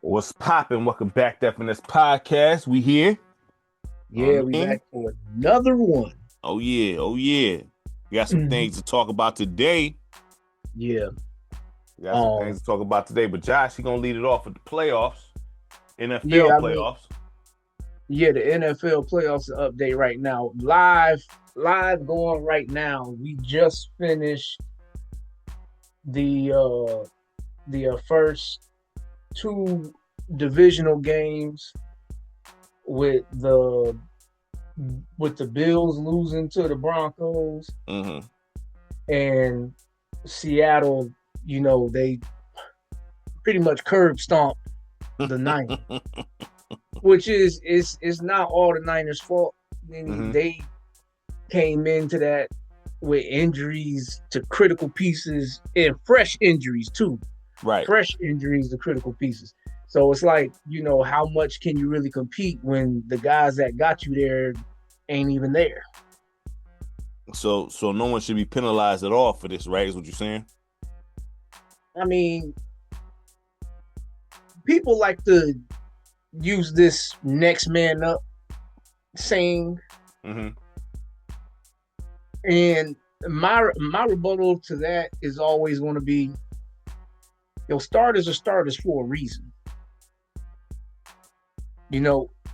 What's poppin'? Welcome back to FNS Podcast. We here. Yeah, I we mean, back for another one. oh yeah, oh yeah. We got some Mhm. things to talk about today. Yeah. We got some things Um, to talk about today. But Josh, he gonna lead it off with the playoffs, NFL yeah, I mean, playoffs. yeah, the NFL playoffs update right now. Live going right now. We just finished the first two divisional games with the Bills losing to the Broncos Mm-hmm. and Seattle, they pretty much curb stomped the Niners. Which is not all the Niners' fault. I mean, Mm-hmm. they came into that with injuries to critical pieces and fresh injuries too. Right. Fresh injuries to critical pieces. So it's like, how much can you really compete when the guys that got you there ain't even there? So no one should be penalized at all for this, right? Is what you're saying? I mean, people like to use this next man up saying, Mm-hmm. and my rebuttal to that is always going to be, starters are starters for a reason.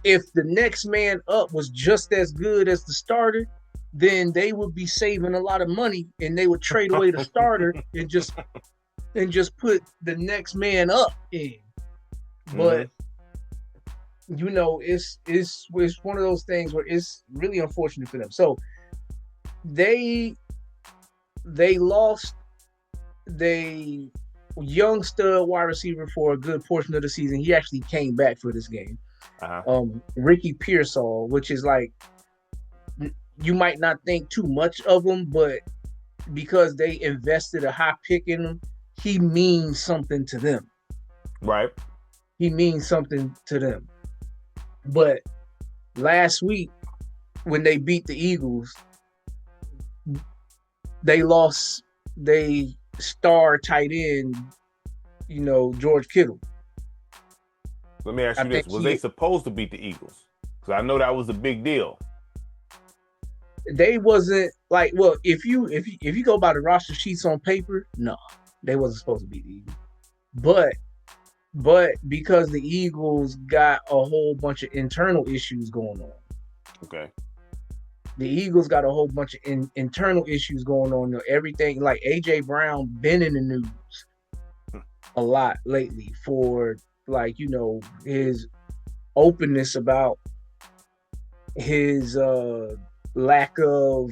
If the next man up was just as good as the starter, then they would be saving a lot of money and they would trade away the starter and just put the next man up in. Mm-hmm. But it's one of those things where it's really unfortunate for them. So they lost they young stud wide receiver for a good portion of the season. He actually came back for this game. Uh-huh. Ricky Pearsall, which is like, you might not think too much of him, but because they invested a high pick in him, he means something to them. Right. He means something to them. But last week, when they beat the Eagles, they lost they star tight end, George Kittle. Let me ask I you this: think was they supposed to beat the Eagles? Because I know that was a big deal. they wasn't like, well, if you go by the roster sheets on paper, no, they wasn't supposed to beat the Eagles. But because the Eagles got a whole bunch of internal issues going on. Okay. The Eagles got a whole bunch of internal issues going on. Everything like AJ Brown been in the news a lot lately for, like, his openness about his lack of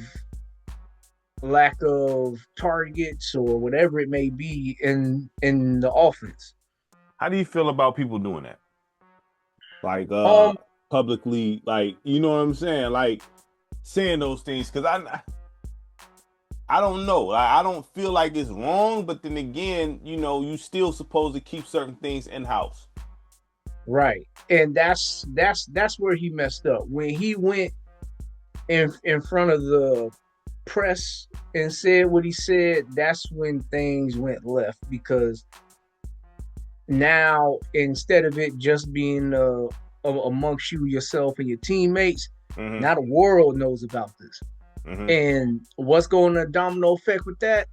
targets or whatever it may be in the offense. How do you feel about people doing that? Like Um, publicly, like, you know what I'm saying? Like saying those things, because I don't know. Like, I don't feel like it's wrong, but then again, you still supposed to keep certain things in house. right, and that's where he messed up when he went in front of the press and said what he said. That's when things went left, because now, instead of it just being amongst you, yourself, and your teammates, Mm-hmm. now the world knows about this. Mm-hmm. And what's going to domino effect with that?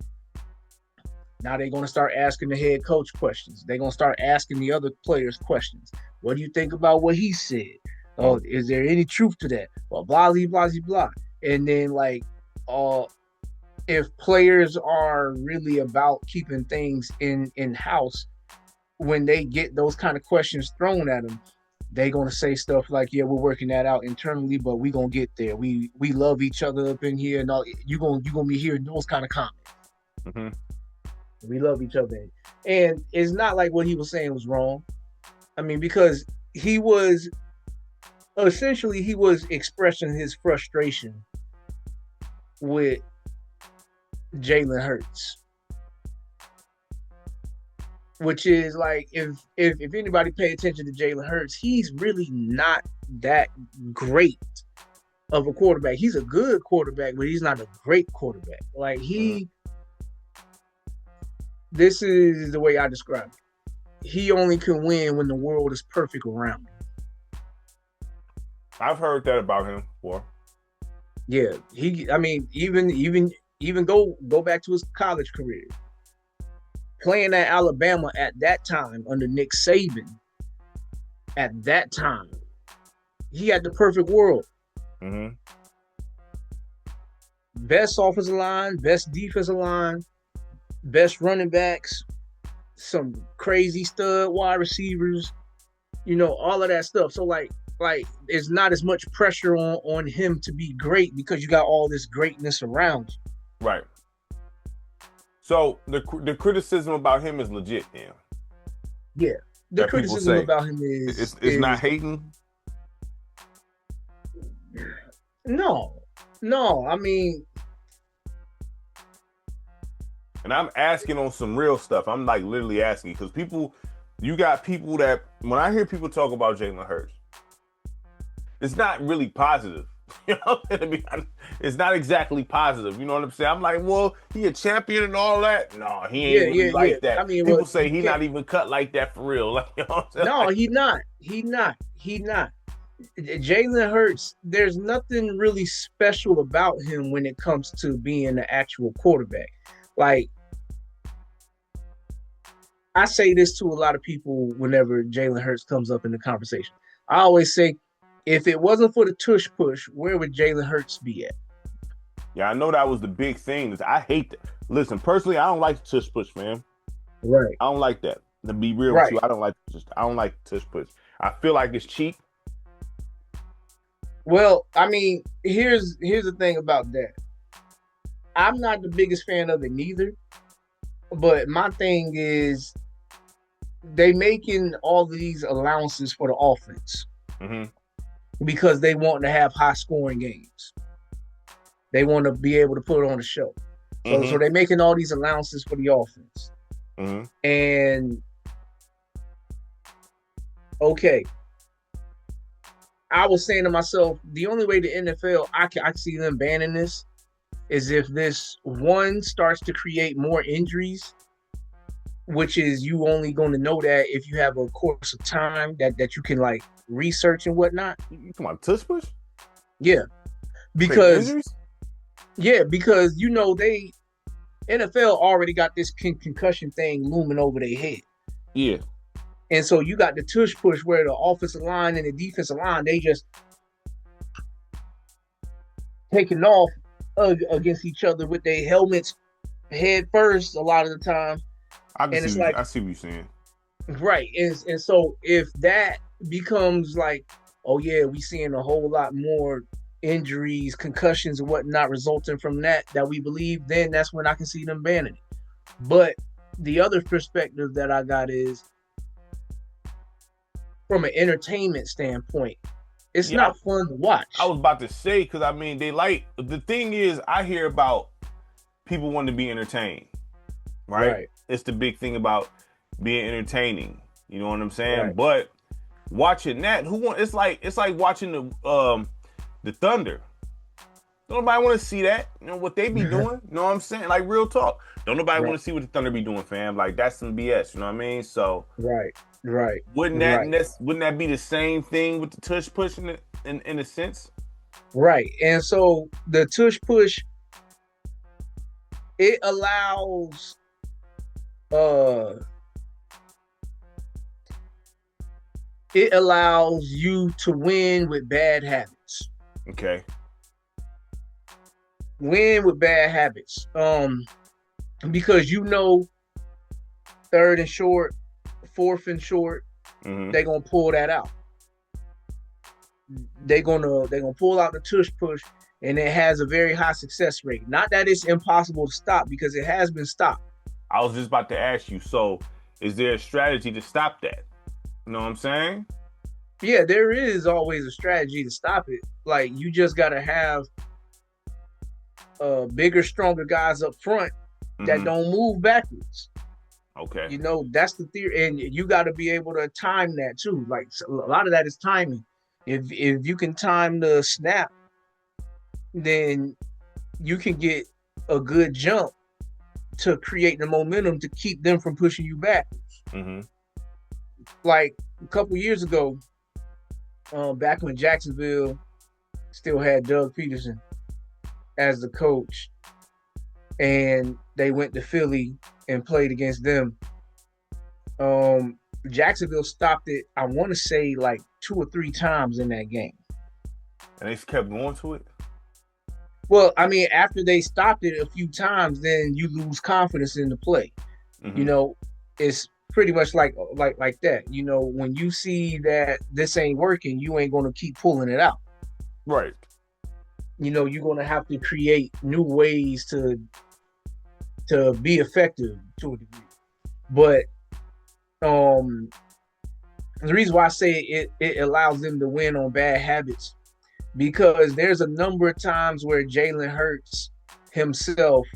Now they're going to start asking the head coach questions. They're going to start asking the other players questions. What do you think about what he said? Oh, is there any truth to that? Well, blah, blah, blah, blah. And then, like, if players are really about keeping things in house, when they get those kind of questions thrown at them, they're gonna say stuff like, "Yeah, we're working that out internally, but we gonna get there. We love each other up in here, and all. You gonna be hearing those kind of comments. Mm-hmm. We love each other, and it's not like what he was saying was wrong. I mean, because he was expressing his frustration with Jalen Hurts, which is like, if anybody pay attention to Jalen Hurts, he's really not that great of a quarterback. He's a good quarterback, but he's not a great quarterback. Like, Mm-hmm. this is the way I describe it. he only can win when the world is perfect around him. I've heard that about him before. Yeah, I mean, even go back to his college career. Playing at Alabama at that time under Nick Saban, at that time, he had the perfect world. Mm-hmm. Best offensive line, best defensive line, best running backs, some crazy stud wide receivers, all of that stuff. So like it's not as much pressure on him to be great because you got all this greatness around you. Right. So the criticism about him is legit now. Yeah. The that criticism about him is not hating. No. I mean, and I'm asking on some real stuff. I'm like literally asking because you got people that when I hear people talk about Jalen Hurts, it's not really positive. You know, to be honest, it's not exactly positive. You know what I'm saying? I'm like, well, he a champion and all that. No, he ain't really like that. I mean, people say he not even cut like that for real. Like, you know what I'm saying? No, he not. Jalen Hurts, there's nothing really special about him when it comes to being the actual quarterback. Like, I say this to a lot of people whenever Jalen Hurts comes up in the conversation. I always say, if it wasn't for the tush push, where would Jalen Hurts be at? Yeah, I know that was the big thing. I hate that. Listen, personally, I don't like the tush push, man. Right. I don't like that. To be real with you, I don't like tush push. I feel like it's cheap. Well, I mean, here's the thing about that. I'm not the biggest fan of it neither. But my thing is they making all of these allowances for the offense. Mm-hmm. Because they want to have high scoring games. They want to be able to put on a show. So they're making all these allowances for the offense. Mm-hmm. And okay, I was saying to myself, the only way the NFL I can see them banning this is if this one starts to create more injuries, which is you only going to know that if you have a course of time that you can like research and whatnot. You come on, tush push? Yeah. Because they NFL already got this concussion thing looming over their head. Yeah. And so you got the tush push where the offensive line and the defensive line, they just taking off against each other with their helmets head first a lot of the time. I see what you're saying. Right. And so if that becomes like, oh yeah, we seeing a whole lot more injuries, concussions and whatnot resulting from that we believe, then that's when I can see them banning it. But the other perspective that I got is from an entertainment standpoint, it's not fun to watch. I was about to say, because I mean, the thing is, I hear about people wanting to be entertained, right? It's the big thing about being entertaining. You know what I'm saying? Right. But watching that, it's like watching the Thunder. Don't nobody want to see that. You know what they be doing? You know what I'm saying? Like real talk. Don't nobody want to see what the Thunder be doing, fam. Like that's some BS. You know what I mean? So right. Wouldn't that be the same thing with the tush push in a sense? Right. And so the tush push, it allows you to win with bad habits. Okay. Win with bad habits. Because third and short, fourth and short, they're gonna pull that out. They're gonna pull out the tush push, and it has a very high success rate. Not that it's impossible to stop, because it has been stopped. I was just about to ask you, so is there a strategy to stop that? You know what I'm saying? Yeah, there is always a strategy to stop it. Like, you just gotta have bigger, stronger guys up front that don't move backwards. Okay. You know, that's the theory, and you got to be able to time that too. Like, a lot of that is timing. If you can time the snap, then you can get a good jump to create the momentum to keep them from pushing you backwards. like a couple years ago, back when Jacksonville still had Doug Peterson as the coach, and they went to Philly and played against them. Jacksonville stopped it, I want to say like 2 or 3 times in that game. And they just kept going to it. Well, I mean, after they stopped it a few times, then you lose confidence in the play. Mm-hmm. You know, it's pretty much like that. You know, when you see that this ain't working, you ain't gonna keep pulling it out. Right. You know, you're gonna have to create new ways to be effective to a degree. But the reason why I say it allows them to win on bad habits, because there's a number of times where Jalen Hurts himself,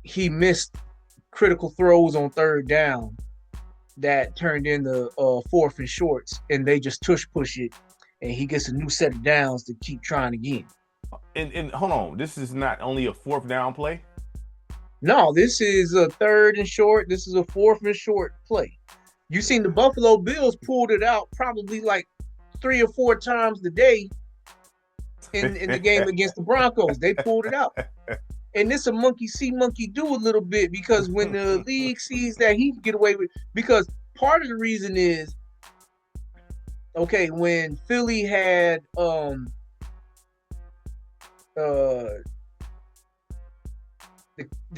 he missed critical throws on third down that turned into 4th and shorts, and they just tush push it, and he gets a new set of downs to keep trying again. And hold on, this is not only a 4th down play. No, this is a 3rd and short. This is a 4th and short play. You seen the Buffalo Bills pulled it out probably like 3 or 4 times today in the game against the Broncos. They pulled it out. And this a monkey see, monkey do a little bit, because when the league sees that he can get away with, because part of the reason is, okay, when Philly had the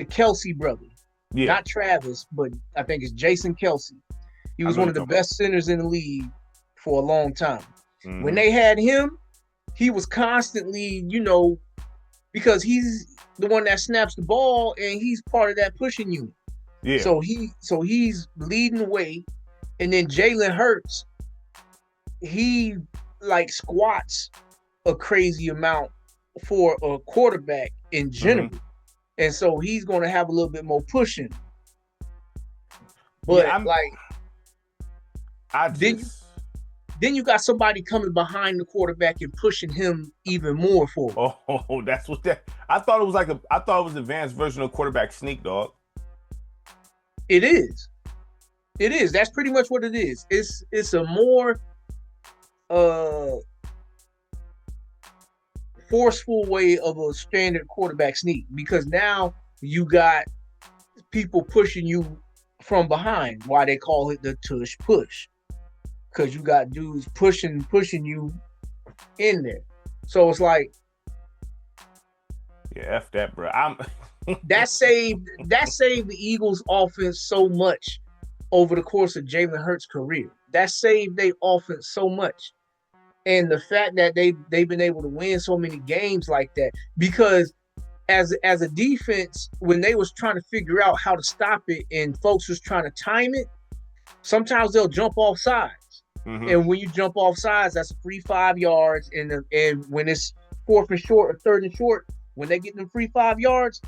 Kelsey brother, not Travis, but I think it's Jason Kelsey. He was one of the best centers in the league for a long time. Mm-hmm. When they had him, he was constantly, you know, because he's the one that snaps the ball and he's part of that pushing unit. Yeah. So he's leading the way, and then Jalen Hurts, he like squats a crazy amount for a quarterback in general. Mm-hmm. And so he's going to have a little bit more pushing. But then you got somebody coming behind the quarterback and pushing him even more forward. Oh, that's what that. I thought it was an advanced version of quarterback sneak, dog. It is. That's pretty much what it is. It's a more forceful way of a standard quarterback sneak, because now you got people pushing you from behind. Why they call it the tush push, because you got dudes pushing you in there. So it's like, yeah, F that, bro. that saved the Eagles' offense so much over the course of Jalen Hurts' career. That saved their offense so much. And the fact that they've been able to win so many games like that, because as a defense, when they was trying to figure out how to stop it and folks was trying to time it, sometimes they'll jump off sides. Mm-hmm. And when you jump off sides, that's a free 5 yards. And when it's 4th and short or 3rd and short, when they get them free 5 yards,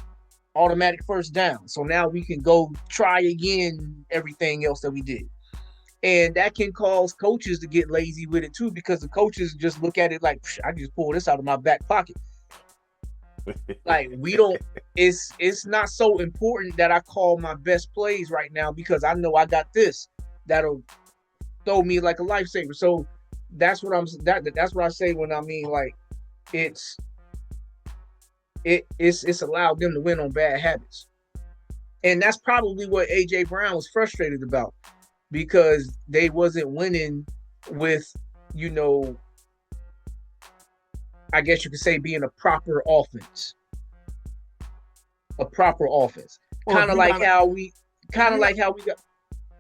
automatic first down. So now we can go try again everything else that we did. And that can cause coaches to get lazy with it too, because the coaches just look at it like, I can just pull this out of my back pocket. Like, we don't, it's not so important that I call my best plays right now, because I know I got this that'll throw me like a lifesaver. So that's what that's what I say when I mean, like, it's allowed them to win on bad habits. And that's probably what AJ Brown was frustrated about, because they wasn't winning with, you know, I guess you could say being a proper offense. A proper offense. Kind of like how we got.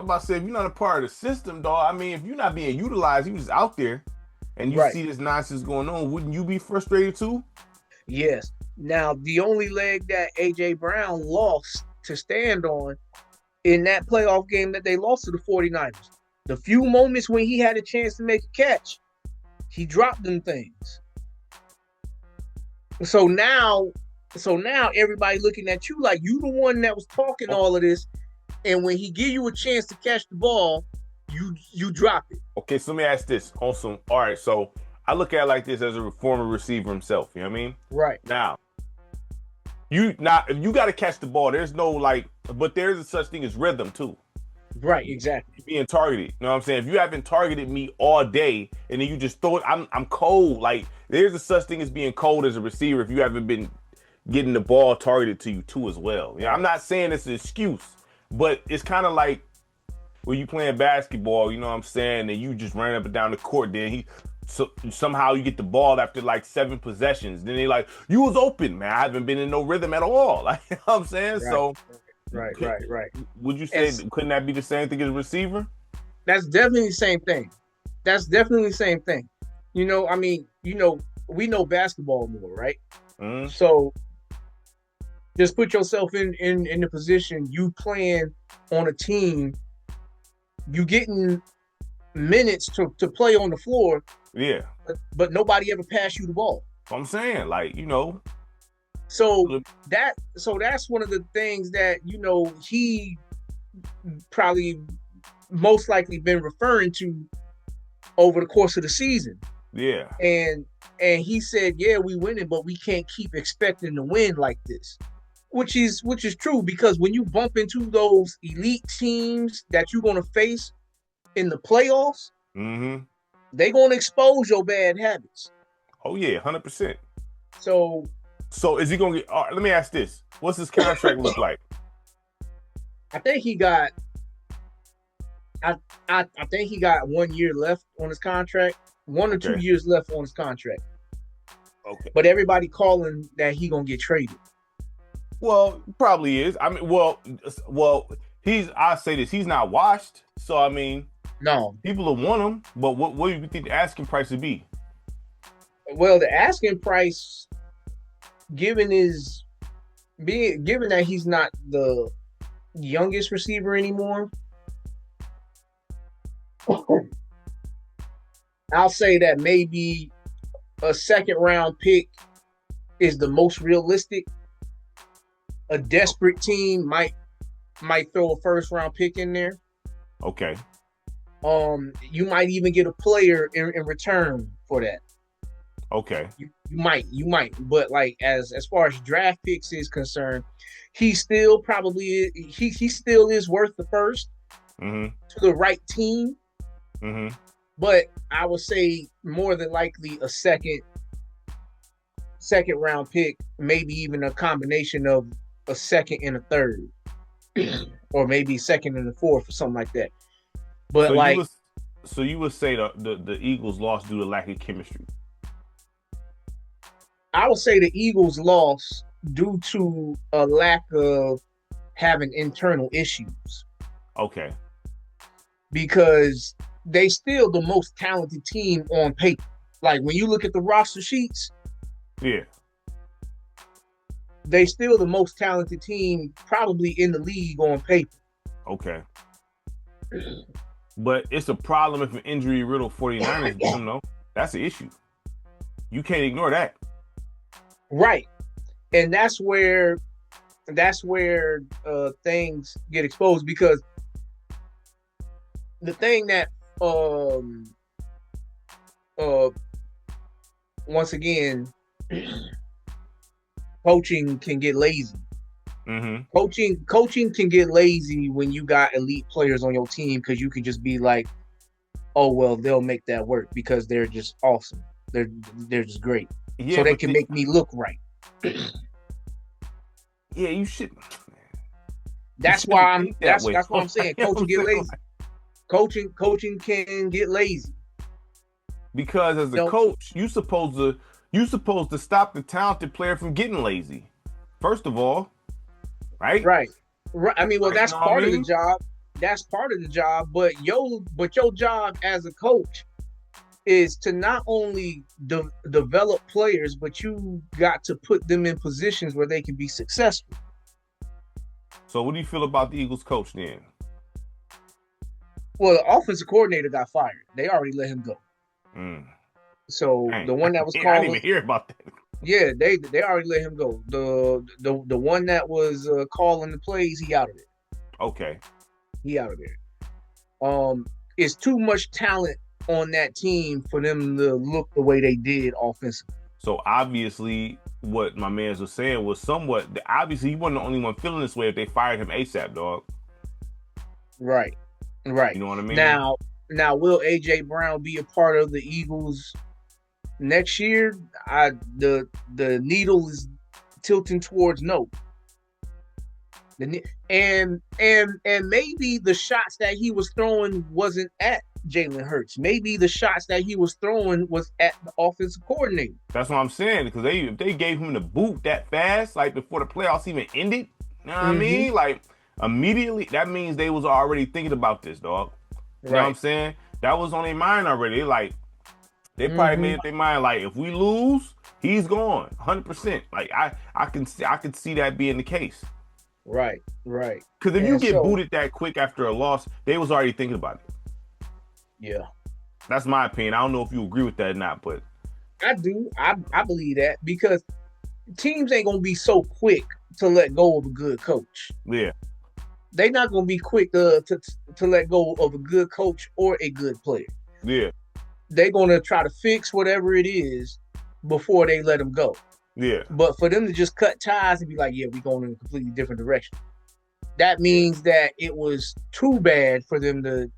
I'm about to say, if you're not a part of the system, dog, I mean, if you're not being utilized, you just out there and you see this nonsense going on, wouldn't you be frustrated too? Yes. Now, the only leg that AJ Brown lost to stand on in that playoff game that they lost to the 49ers, the few moments when he had a chance to make a catch, he dropped them things. So now everybody looking at you like you the one that was talking all of this, and when he give you a chance to catch the ball, you drop it. Okay, so let me ask this. Awesome. All right, so I look at it like this as a former receiver himself. You know what I mean? Right. Now, if you got to catch the ball, there's no but there's a such thing as rhythm too. Right, exactly. You're being targeted. You know what I'm saying? If you haven't targeted me all day and then you just throw it, I'm cold. Like there's a such thing as being cold as a receiver if you haven't been getting the ball targeted to you too as well. You know, I'm Right, not saying it's an excuse, but it's kind of like when you playing basketball, you know what I'm saying, and you just ran up and down the court, then somehow you get the ball after like 7 possessions. Then they like, you was open, man. I haven't been in no rhythm at all. Like, you know what I'm saying? right, So right, could, right, right. would you And say couldn't that be the same thing as a receiver? that's definitely the same thing. That's definitely the same thing. I mean, we know basketball more, right? Mm, So just put yourself in the position you playing on a team, you getting minutes to play on the floor, yeah. but nobody ever passed you the ball. I'm saying, like, you know, So that's one of the things that he probably most likely been referring to over the course of the season. yeah. And he said, yeah, we winning, but we can't keep expecting to win like this. Which is true, because when you bump into those elite teams that you're gonna face in the playoffs, Mm-hmm. they're gonna expose your bad habits. Oh yeah, 100%. So So is he gonna get? All right, let me ask this: what's his contract look like? I think he got I, I think he got 1 year left on his contract, 1 or 2 Okay. years left on his contract. Okay. But everybody calling that he gonna get traded. Well, probably is. I mean, well, he's. I say this: he's not washed. So I mean, No, people will want him. But what do you think the asking price would be? well, the asking price, given his given that he's not the youngest receiver anymore, I'll say that maybe a second round pick is the most realistic. A desperate team might throw a first round pick in there. Okay. You might even get a player in return for that. Okay. You might, but like as far as draft picks is concerned, he still probably he still is worth the first Mm-hmm. to the right team. Mm-hmm. But I would say more than likely a second round pick, maybe even a combination of a second and a third, or maybe second and a fourth or something like that. So But you like was, so you would say the Eagles lost due to lack of chemistry. I would say the Eagles lost due to a lack of having internal issues, Okay. because they still the most talented team on paper. Like when you look at the roster sheets, Yeah. they still the most talented team probably in the league on paper. Okay. But it's a problem if an injury riddled 49ers beat them, though. That's the issue. You can't ignore that. Right. And that's where things get exposed, because the thing that um uh once again, coaching can get lazy. Mm-hmm. Coaching can get lazy when you got elite players on your team, because you can just be like, oh well, they'll make that work because they're just awesome. They're just great. So Yeah, they but can make me look right. yeah, you should. You That's why shouldn't I'm think that that's way. that's what I'm saying. You know what Coaching I'm get saying? lazy. Coaching can get lazy. Because as a You know, coach, you supposed to stop the talented player from getting lazy. First of all, right? right. Right. I mean, well, Right. You that's know what I part of the mean? job. That's part of the job. But your job as a coach is to not only develop players, but you got to put them in positions where they can be successful. So what do you feel about the Eagles coach then? Well, the offensive coordinator got fired. They already let him go. Mm. So Dang, the one that was I didn't calling, even hear about that. yeah, they already let him go. The one that was calling the plays, he out of there. Okay. He out of there. It's too much talent on that team for them to look the way they did offensively. So obviously, what my man was saying was somewhat. Obviously, he wasn't the only one feeling this way if they fired him ASAP, dog. Right. Right. You know what I mean? Now, will AJ Brown be a part of the Eagles next year? I the needle is tilting towards no. And maybe the shots that he was throwing wasn't at Jalen Hurts. Maybe the shots that he was throwing was at the offensive coordinator. That's what I'm saying. Because if they gave him the boot that fast, like before the playoffs even ended, you know what I Mm-hmm. mean? Like immediately, that means they was already thinking about this, dog. You know what I'm Right. saying? That was on their mind already. Like they probably Mm-hmm. made up their mind. Like if we lose, he's gone, 100%. Like I can see that being the case. Right. Right. Because if you And get so, booted that quick after a loss, they was already thinking about it. yeah, That's my opinion. I don't know if you agree with that or not, but I do. I believe that because teams ain't gonna be so quick to let go of a good coach. yeah, They're not gonna be quick to let go of a good coach or a good player. yeah, They're gonna try to fix whatever it is before they let them go. yeah, But for them to just cut ties and be like, yeah, we're going in a completely different direction, that yeah, means that it was too bad for them to,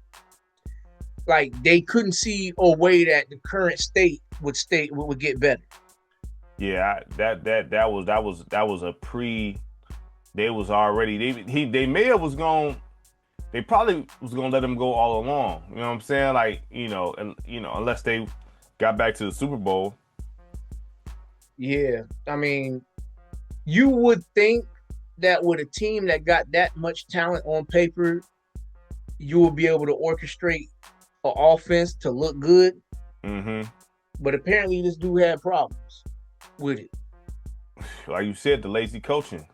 like, they couldn't see a way that the current state would get better. yeah. That was a pre. They was already they may have was going. They probably was gonna let him go all along. You know what I'm saying? Like and unless they got back to the Super Bowl. Yeah, I mean, you would think that with a team that got that much talent on paper, you will be able to orchestrate an offense to look good. Mm-hmm. But apparently, this dude had problems with it. Like you said, the lazy coaching.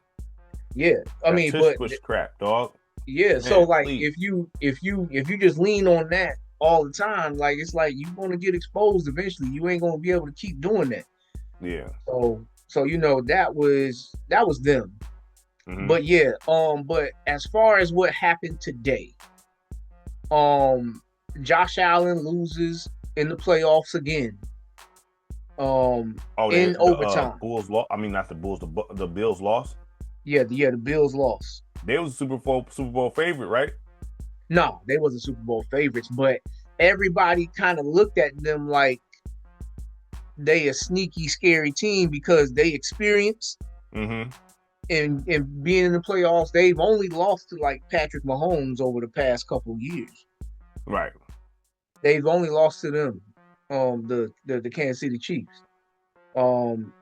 Yeah, I That mean, tush but push crap, dog. yeah, so Man, like please. if you just lean on that all the time, like it's like you're gonna get exposed eventually. You ain't gonna be able to keep doing that. Yeah. So that was them. Mm-hmm. But yeah, but as far as what happened today, um Josh Allen loses in the playoffs again. Oh, In the overtime. Bulls lost. I mean, not the Bulls. The Bills lost. Yeah, the Bills lost. They was a Super Bowl favorite, right? No, they wasn't Super Bowl favorites, but everybody kind of looked at them like they a sneaky, scary team because they experienced Mm-hmm. in being in the playoffs. They've only lost to like Patrick Mahomes over the past couple of years. Right. They've only lost to them, the Kansas City Chiefs. Um,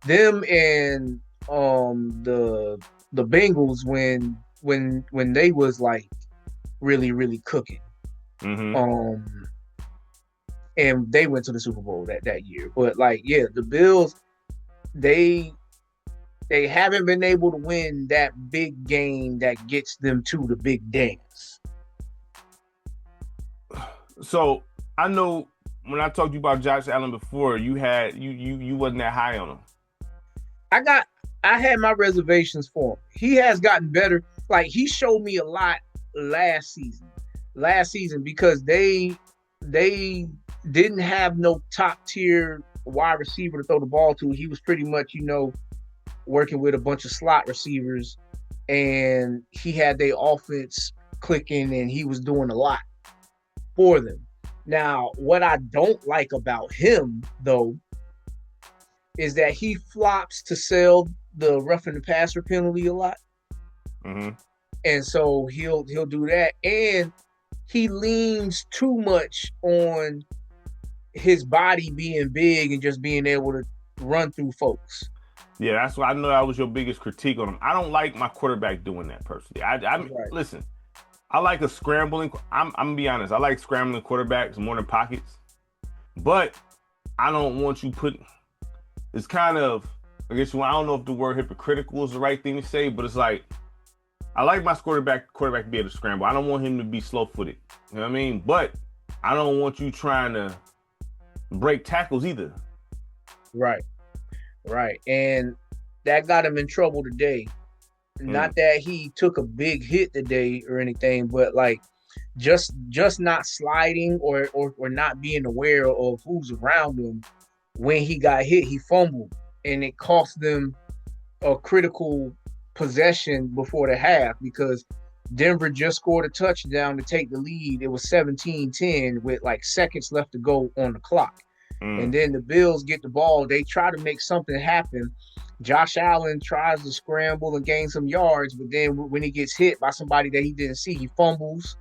them and the Bengals when they was like really cooking. Mm-hmm. Um, and they went to the Super Bowl that year. But like, yeah, the Bills, they they haven't been able to win that big game that gets them to the big dance. So I know when I talked to you about Josh Allen before, you wasn't that high on him. I got I had my reservations for him. He has gotten better. Like he showed me a lot last season. Last season because they didn't have no top tier wide receiver to throw the ball to. He was pretty much, working with a bunch of slot receivers and he had their offense clicking and he was doing a lot for them. Now, what I don't like about him though is that he flops to sell the roughing the passer penalty a lot. Mm-hmm. And so he'll do that and he leans too much on his body being big and just being able to run through folks. Yeah, that's why I know that was your biggest critique on him. I don't like my quarterback doing that personally. I Right. listen. I like a scrambling. I'm gonna be honest. I like scrambling quarterbacks more than pockets, but I don't want you put. It's kind of. I guess I don't know if the word hypocritical is the right thing to say, but it's like I like my quarterback to be able to scramble. I don't want him to be slow footed. You know what I mean? But I don't want you trying to break tackles either. Right. Right. And that got him in trouble today. Mm. Not that he took a big hit today or anything, but like just not sliding or not being aware of who's around him when he got hit, he fumbled and it cost them a critical possession before the half because Denver just scored a touchdown to take the lead. It was 17-10 with like seconds left to go on the clock. And then the Bills get the ball. They try to make something happen. Josh Allen tries to scramble and gain some yards, but then when he gets hit by somebody that he didn't see, he fumbles.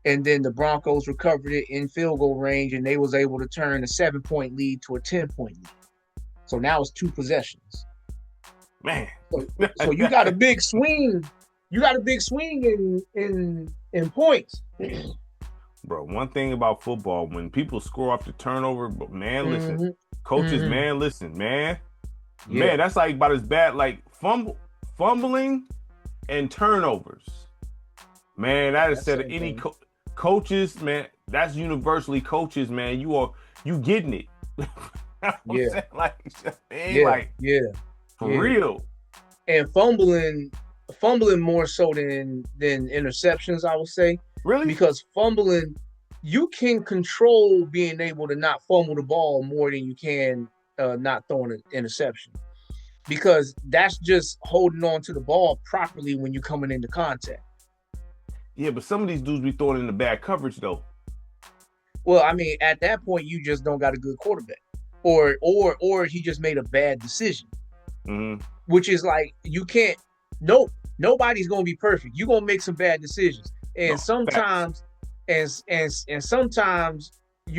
And then the Broncos recovered it in field goal range, and they was able to turn a 7-point lead to a 10-point lead. So now it's 2 possessions. Man. So you got a big swing. You got a big swing in points. Bro, one thing about football, when people score off the turnover, man, listen, coaches, man, listen, man, that's like about as bad, like fumbling and turnovers. Man, that is said any coaches, man, that's universally coaches, man. You getting it. Yeah. Like, for real. And fumbling more so than interceptions, I would say. Really? Because fumbling, you can control being able to not fumble the ball more than you can not throwing an interception. Because that's just holding on to the ball properly when you're coming into contact. Yeah, but some of these dudes be throwing in the bad coverage though. Well, I mean, at that point, you just don't got a good quarterback, or he just made a bad decision, which is like you can't. Nobody's gonna be perfect. You're gonna make some bad decisions, and sometimes you're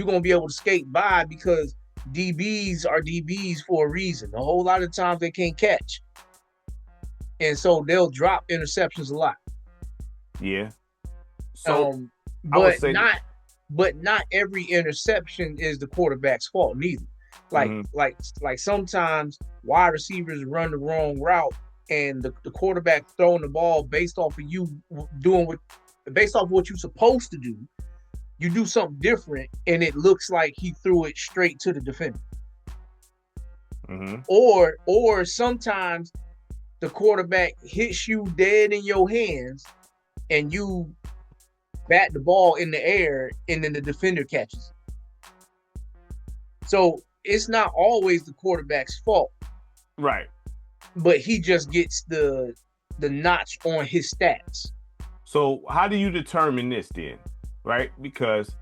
gonna be able to skate by because DBs are DBs for a reason. A whole lot of times they can't catch, and so they'll drop interceptions a lot. Yeah. So, but not every interception is the quarterback's fault neither. Like sometimes wide receivers run the wrong route, and the quarterback throwing the ball based off of what you're supposed to do. You do something different, and it looks like he threw it straight to the defender. Or sometimes the quarterback hits you dead in your hands, and you bat the ball in the air, and then the defender catches it. So it's not always the quarterback's fault, right? But he just gets the notch on his stats. So how do you determine this then, right? Because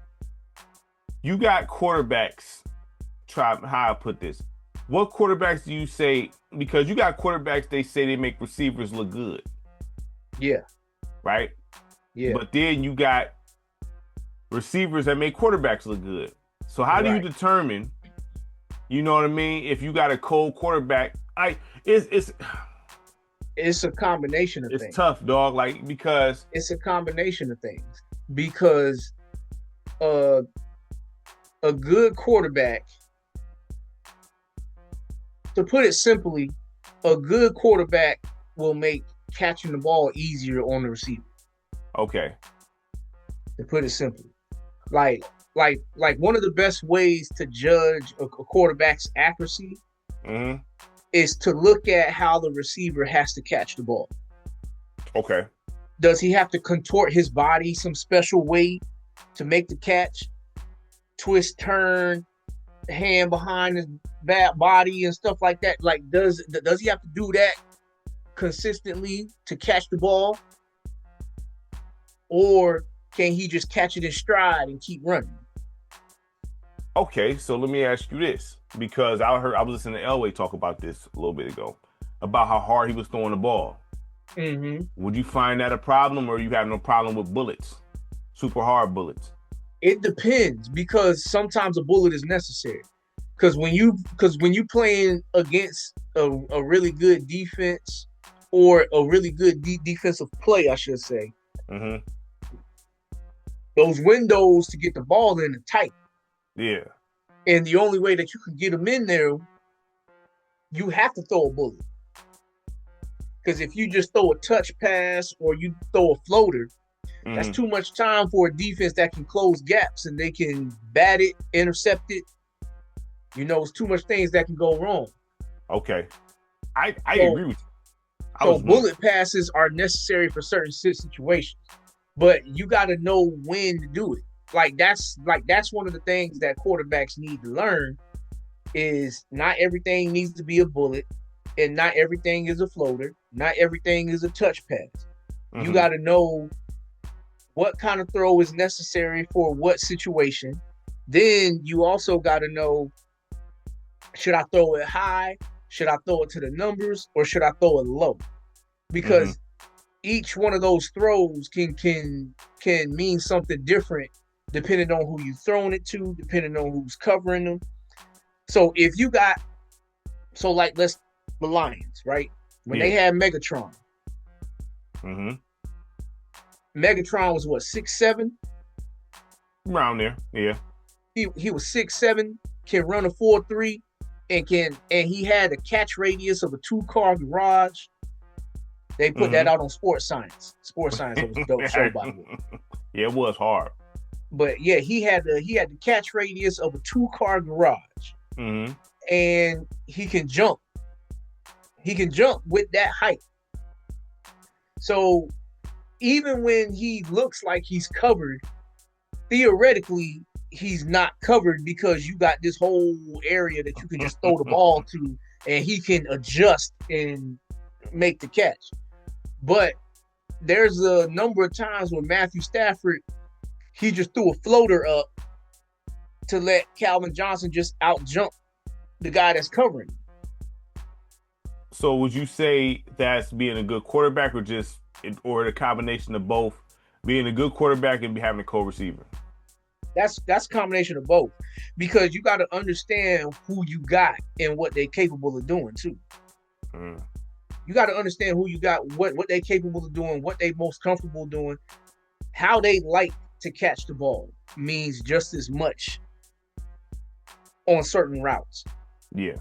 you got quarterbacks. How I put this? What quarterbacks do you say? Because you got quarterbacks, they say they make receivers look good. Yeah. Right? Yeah. But then you got receivers that make quarterbacks look good. So how do you determine, you know what I mean, if you got a cold quarterback? It's a combination of things. It's tough, dog. Like, because it's a combination of things. Because a good quarterback, to put it simply, a good quarterback will make catching the ball easier on the receiver. Okay. To put it simply, like one of the best ways to judge a quarterback's accuracy is to look at how the receiver has to catch the ball. Okay. Does he have to contort his body some special way to make the catch? Twist, turn, hand behind his body and stuff like that. Like, does he have to do that consistently to catch the ball? Or can he just catch it in stride and keep running? Okay, so let me ask you this, because I was listening to Elway talk about this a little bit ago, about how hard he was throwing the ball. Would you find that a problem, or you have no problem with bullets, super hard bullets? It depends, because sometimes a bullet is necessary. Because when you playing against a really good defense, or a really good defensive play, I should say, those windows to get the ball in are tight. Yeah. And the only way that you can get them in there, you have to throw a bullet. Because if you just throw a touch pass or you throw a floater, that's too much time for a defense that can close gaps and they can bat it, intercept it. You know, it's too much things that can go wrong. Okay. I agree with you. So bullet passes are necessary for certain situations, but you got to know when to do it. That's one of the things that quarterbacks need to learn is not everything needs to be a bullet, and not everything is a floater. Not everything is a touch pass. You got to know what kind of throw is necessary for what situation. Then you also got to know, should I throw it high? Should I throw it to the numbers, or should I throw it low? Mm-hmm. Because each one of those throws can mean something different depending on who you throwing it to, depending on who's covering them. So if you got, so like the Lions, right? When they Yeah. had Megatron, Mm-hmm. Megatron was what, 6'7"? Around there. Yeah. He was 6'7", can run a 4.3, and he had a catch radius of a 2-car garage. They put that Mm-hmm. out on Sports Science. Sports Science, it was a dope show, by the way. Yeah, it was hard. But yeah, he had the catch radius of a 2-car garage, Mm-hmm. and he can jump. He can jump with that height. So even when he looks like he's covered, theoretically he's not covered, because you got this whole area that you can just throw the ball to, and he can adjust and make the catch. But there's a number of times when Matthew Stafford, he just threw a floater up to let Calvin Johnson just out jump the guy that's covering. So would you say that's being a good quarterback, or the combination of both, being a good quarterback and having a co-receiver? That's a combination of both, because you got to understand who you got and what they're capable of doing too. Mm. You got to understand who you got, what they're capable of doing, what they most comfortable doing, how they like to catch the ball means just as much on certain routes. Yeah.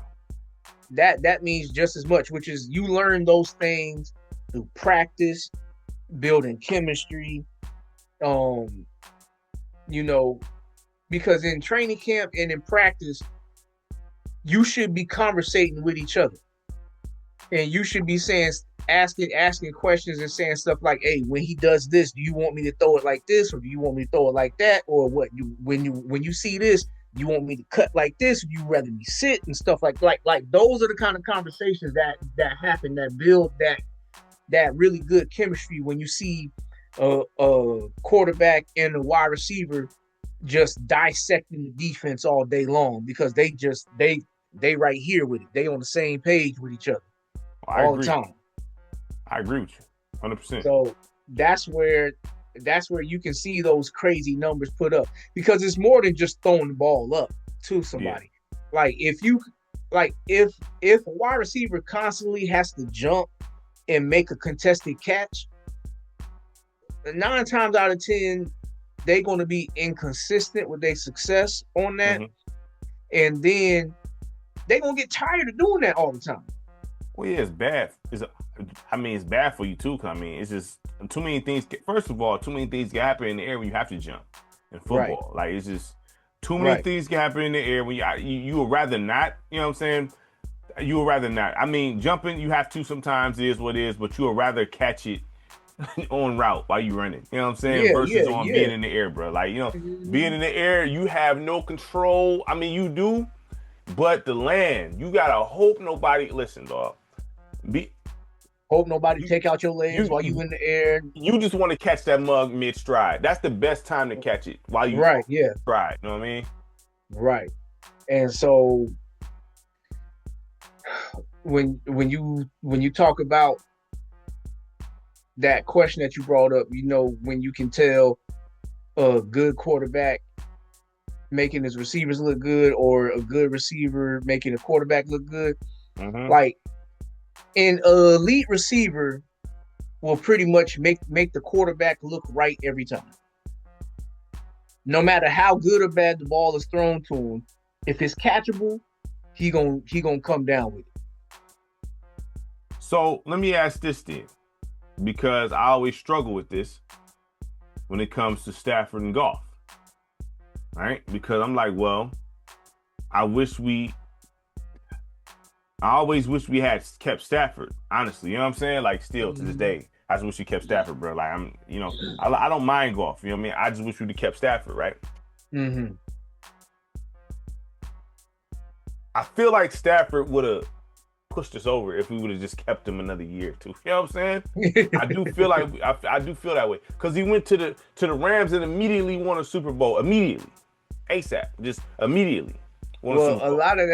That means just as much, which is you learn those things through practice, building chemistry, because in training camp and in practice, you should be conversating with each other, and you should be asking questions and saying stuff like, "Hey, when he does this, do you want me to throw it like this, or do you want me to throw it like that, or what? When you see this, you want me to cut like this, or you rather me sit," and stuff like those are the kind of conversations that happen, that build that really good chemistry when you see a quarterback and a wide receiver just dissecting the defense all day long, because they right here with it. They on the same page with each other I all the agree. time. I agree with you 100%. So that's where you can see those crazy numbers put up, because it's more than just throwing the ball up to somebody. Yeah. If a wide receiver constantly has to jump and make a contested catch, 9 times out of 10 they're going to be inconsistent with their success on that. Mm-hmm. And then they're going to get tired of doing that all the time. Well, yeah, it's bad. It's bad for you too. Cause it's just too many things. First of all, too many things can happen in the air when you have to jump in football. Right. Like, it's just too many things can happen in the air when you would rather not. You know what I'm saying? You would rather not. Jumping, you have to sometimes, it is what it is, but you would rather catch it on route while you running. You know what I'm saying? Versus being in the air, bro. Like, being in the air, you have no control. You do, but the land, you gotta hope nobody. Listen, dog. Hope nobody take out your legs while you in the air. You just want to catch that mug mid stride. That's the best time to catch it while you stride. You know what I mean? Right. And so when you talk about that question that you brought up, when you can tell a good quarterback making his receivers look good, or a good receiver making a quarterback look good, mm-hmm. Like an elite receiver will pretty much make the quarterback look right every time. No matter how good or bad the ball is thrown to him, if it's catchable, he gonna come down with it. So let me ask this then, because I always struggle with this when it comes to Stafford and Goff, right? Because I'm like, well, I always wish we had kept Stafford, honestly. You know what I'm saying? Like, still to this day, I just wish we kept Stafford, bro. Like, I don't mind Goff. You know what I mean? I just wish we'd have kept Stafford, right? Mm-hmm. I feel like Stafford would have pushed us over if we would have just kept him another year or two. You know what I'm saying? I do feel like I do feel that way because he went to the Rams and immediately won a Super Bowl immediately, ASAP, just immediately. Well, a lot of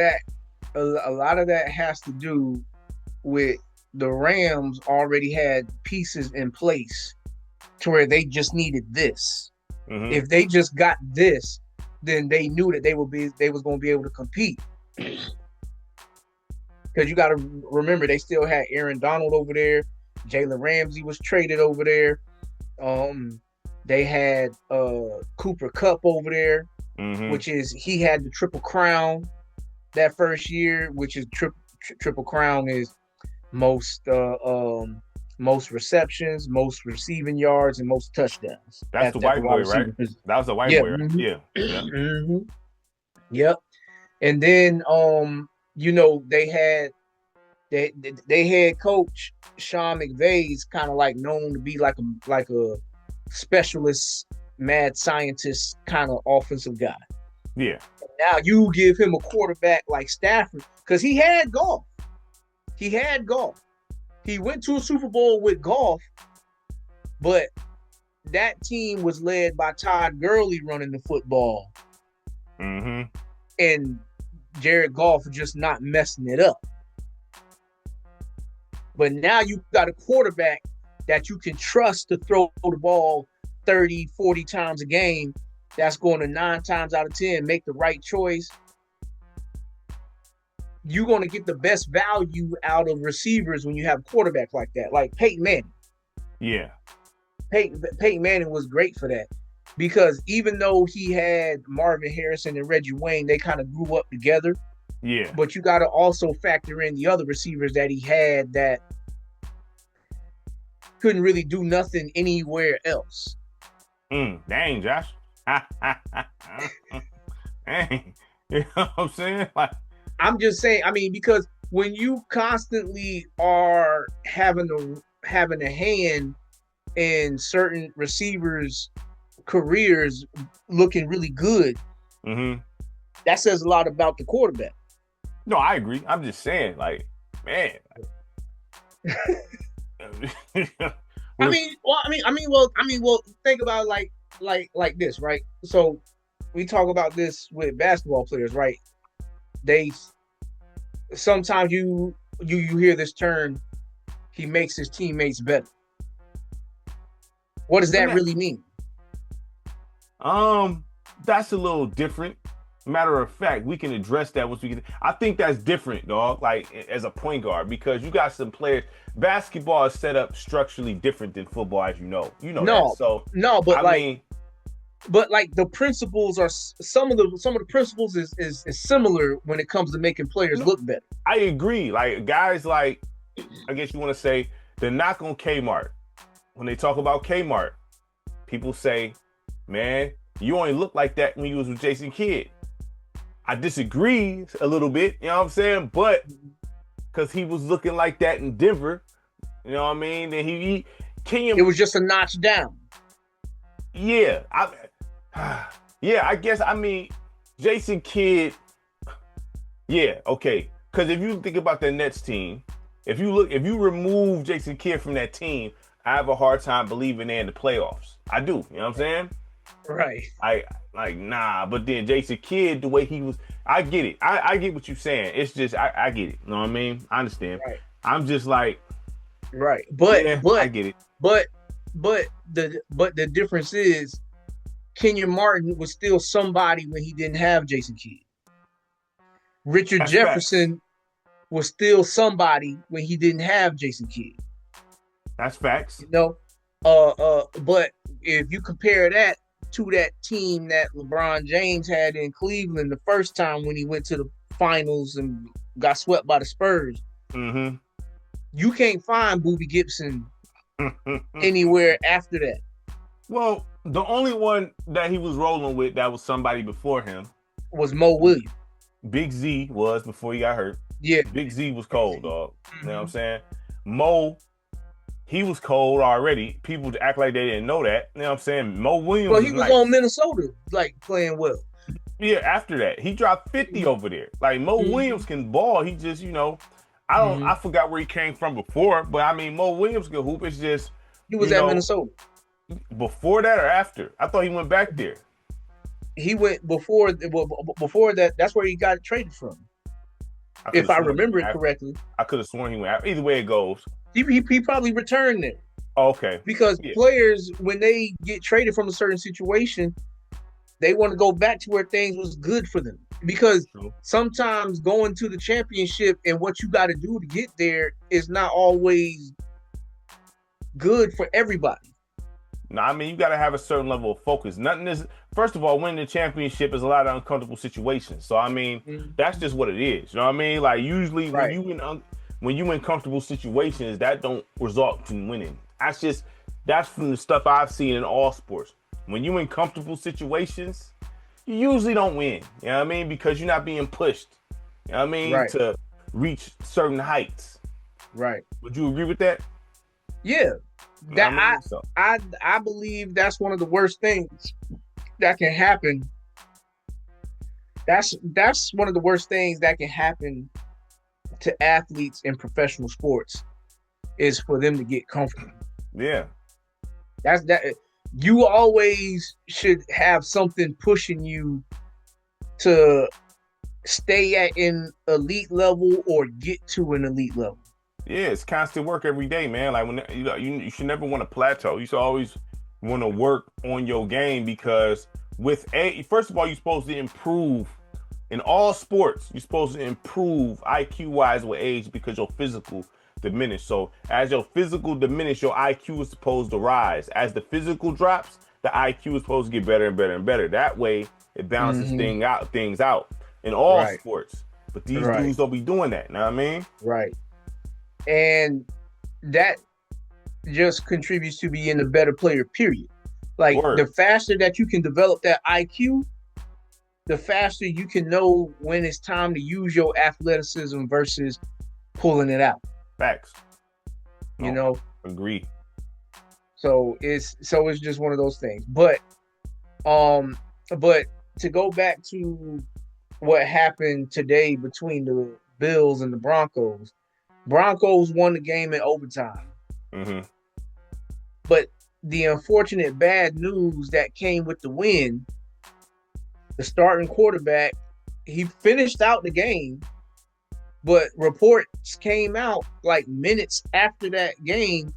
that has to do with the Rams already had pieces in place to where they just needed this. Mm-hmm. If they just got this, then they knew that they was going to be able to compete. Because you got to remember, they still had Aaron Donald over there. Jalen Ramsey was traded over there. They had Cooper Kupp over there, which is he had the Triple Crown that first year, which is Triple Crown is most receptions, most receiving yards, and most touchdowns. That's the white boy, right? That was the white boy, right? Mm-hmm. Yeah. Mm-hmm. Yep. And then they had coach Sean McVay's kind of like known to be like a specialist, mad scientist kind of offensive guy. Yeah. Now you give him a quarterback like Stafford because he had Goff. He went to a Super Bowl with Goff, but that team was led by Todd Gurley running the football. Mm-hmm. And Jared Goff just not messing it up. But now you got a quarterback that you can trust to throw the ball 30, 40 times a game. That's going to 9 times out of 10 make the right choice. You're going to get the best value out of receivers when you have a quarterback like that, like Peyton Manning. Yeah. Peyton Manning was great for that because even though he had Marvin Harrison and Reggie Wayne, they kind of grew up together. Yeah. But you got to also factor in the other receivers that he had that couldn't really do nothing anywhere else. Dang, Josh. Dang. You know what I'm saying? Like, I'm just saying, because when you constantly are having a hand in certain receivers' careers looking really good, that says a lot about the quarterback. No, I agree. I'm just saying, like, man. Well, think about it like this, right? So we talk about this with basketball players, right? They sometimes you hear this term, he makes his teammates better. What does that really mean? That's a little different. Matter of fact, we can address that once we get. I think that's different, dog. Like as a point guard, because you got some players. Basketball is set up structurally different than football, as you know. You know that. So no, but the principles are some of the principles is similar when it comes to making players look better. I agree. Like guys, like I guess you want to say the knock on Kmart. When they talk about Kmart, people say, "Man, you only look like that when you was with Jason Kidd." I disagree a little bit, you know what I'm saying? But because he was looking like that in Denver, you know what I mean? Then it was just a notch down. Yeah, I guess. Jason Kidd. Yeah, okay. Because if you think about the Nets team, if you remove Jason Kidd from that team, I have a hard time believing they're in the playoffs. I do, you know what I'm saying? Right. But then Jason Kidd, the way he was, I get it. I get what you're saying. It's just, I get it. You know what I mean? I understand. Right. I'm just like, right. But I get it. But the difference is Kenyon Martin was still somebody when he didn't have Jason Kidd. Richard Jefferson was still somebody when he didn't have Jason Kidd. That's facts. You know? But if you compare that to that team that LeBron James had in Cleveland the first time when he went to the finals and got swept by the Spurs, you can't find Boobie Gibson anywhere after that. Well, the only one that he was rolling with that was somebody before him was Mo Williams. Big Z was before he got hurt. Yeah. Big Z was cold, dog. You know what I'm saying? Mo, he was cold already. People act like they didn't know that. You know what I'm saying? Mo Williams. Well, he was on Minnesota, like playing well. Yeah, after that. He dropped 50 over there. Like Mo Williams can ball. He just, Hmm. I forgot where he came from before, but I mean Mo Williams could hoop. It's just, He was you at know, Minnesota. before that or after. I thought he went back there. He went before that. That's where he got traded from, I could if have I sworn he remember went it after. correctly. I could have sworn he went after. Either way it goes. He probably returned there Oh, okay. because Yeah. players, when they get traded from a certain situation, they want to go back to where things was good for them. Because True. sometimes going to the championship and what you got to do to get there is not always good for everybody. No, I mean you got to have a certain level of focus. Nothing is. First of all, winning the championship is a lot of uncomfortable situations. So I mean, Mhm. that's just what it is. You know what I mean? Like usually Right. when you in comfortable situations, that don't result in winning. That's from the stuff I've seen in all sports. When you in comfortable situations, you usually don't win. You know what I mean? Because you're not being pushed. You know what I mean? Right. To reach certain heights. Right. Would you agree with that? Yeah. You know what That I mean? So I believe that's one of the worst things that can happen. That's one of the worst things that can happen to athletes in professional sports is for them to get comfortable. yeah. That's that you always should have something pushing you to stay at an elite level or get to an elite level. Yeah, it's constant work every day, man. Like when you should never want to plateau. You should always want to work on your game because first of all, you're supposed to improve in all sports. You're supposed to improve IQ wise with age because your physical diminish. So as your physical diminish, your IQ is supposed to rise. As the physical drops, the IQ is supposed to get better and better and better. That way, it balances Mm-hmm. things out in all Right. sports. But these Right. dudes don't be doing that. Know what I mean? Right. And that just contributes to being a better player, period. Like the Word. faster that you can develop that IQ, the faster you can know when it's time to use your athleticism versus pulling it out. Facts. You No, know, agree. so it's just one of those things. Um, but to go back to what happened today between the Bills and the Broncos, Broncos won the game in overtime. Hmm. But the unfortunate bad news that came with the win, the starting quarterback, he finished out the game, but reports came out like minutes after that game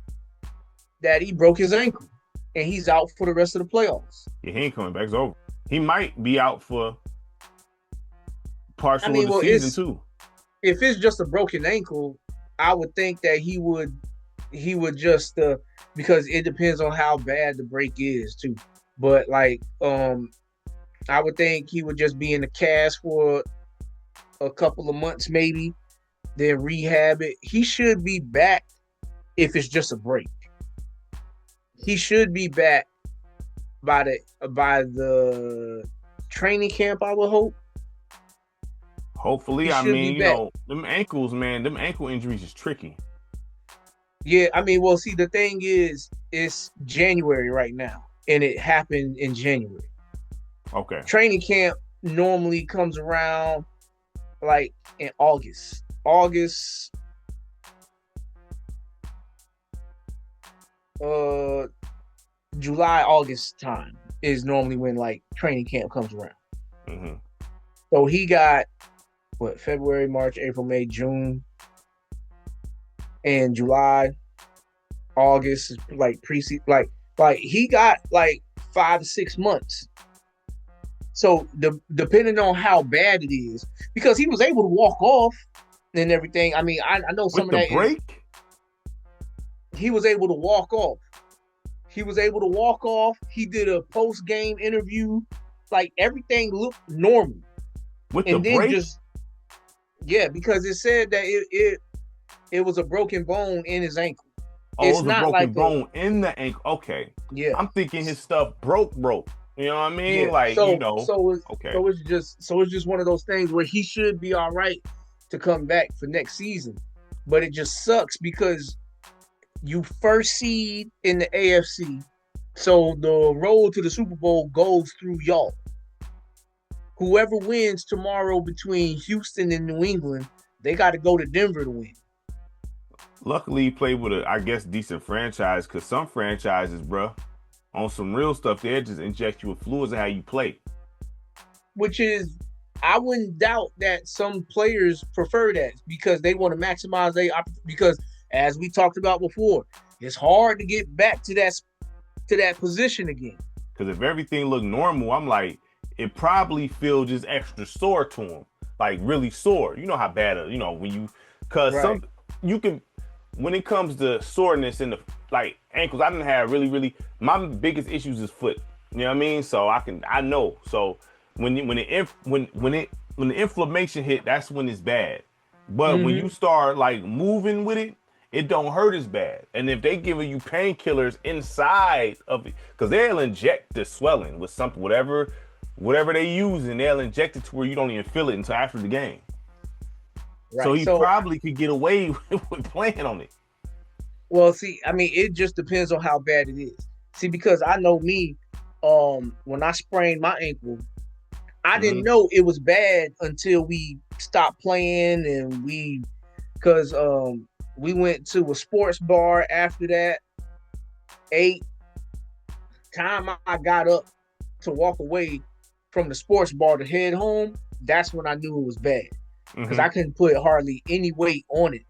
that he broke his ankle and he's out for the rest of the playoffs. Yeah, he ain't coming back. It's over. He might be out for I partial of mean, the well, season too. if it's just a broken ankle, I would think that he would just because it depends on how bad the break is too. But like I would think he would just be in the cast for a couple of months maybe, then rehab it. He should be back if it's just a break. He should be back by the training camp, I would hope. He Hopefully, I should be mean, back. them ankles, man, them ankle injuries is tricky. Yeah, I mean, well, see, the thing is, it's January right now, and it happened in January. Okay. Training camp normally comes around like in August, uh, July, August time is normally when like training camp comes around. Hmm. So he got what February, March, April, May, June, and July, August is like preseason. Like he got like 5 to 6 months. So depending on how bad it is, because he was able to walk off and everything. I mean, I know some With of the that is break, he was able to walk off. He was able to walk off. He did a post game interview. Like everything looked normal. with the And then break. just yeah, because it said that it was a broken bone in his ankle. Oh, it It's was a not broken like a bone in the ankle. Okay, yeah. I'm thinking his stuff broke. You know what I mean? Yeah. Like, So okay. it's just one of those things where he should be all right to come back for next season. But it just sucks because you first seed in the AFC. So the road to the Super Bowl goes through y'all. Whoever wins tomorrow between Houston and New England, they got to go to Denver to win. Luckily, he played with a, I guess, decent franchise. Cause some franchises, bruh, on some real stuff, they just inject you with fluids of how you play. Which is, I wouldn't doubt that some players prefer that because they want to maximize because as we talked about before, it's hard to get back to that position again. Cause if everything looked normal, I'm like, it probably feel just extra sore to him, like really sore. You know how bad, you know when you, cause Right. some you can, when it comes to soreness in the like ankles, I didn't have really my biggest issues is foot. You know what I mean? So I know. So when the inflammation hit, that's when it's bad. But when you Mm-hmm. start like moving with it, it don't hurt as bad. And if they giving you painkillers inside of it, because they'll inject the swelling with something, whatever they use, and they'll inject it to where you don't even feel it until after the game. So Right. he So, probably could get away with playing on it. well, see, I mean, it just depends on how bad it is. See, because I know me, when I sprained my ankle, I didn't Hmm. know it was bad until we stopped playing and because we went to a sports bar after that. Ate. Time I got up to walk away from the sports bar to head home, that's when I knew it was bad because Hmm. I couldn't put hardly any weight on it.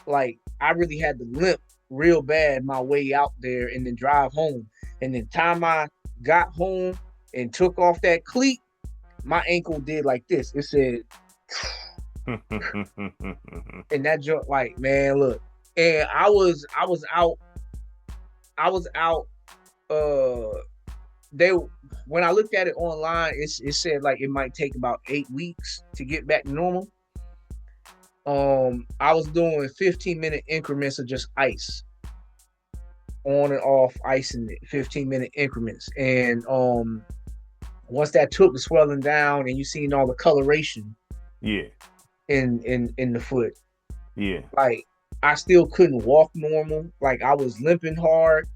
Like I really had to limp real bad my way out there and then drive home. And then time I got home and took off that cleat, my ankle did like this. It said, and that joint, like man, look. And I was out. Uh, they when I looked at it online, it said like it might take about 8 weeks to get back to normal. I was doing 15-minute increments of just ice, on and off ice in 15-minute increments, and once that took the swelling down, and you seen all the coloration Yeah, in the foot, yeah. like I still couldn't walk normal. Like I was limping hard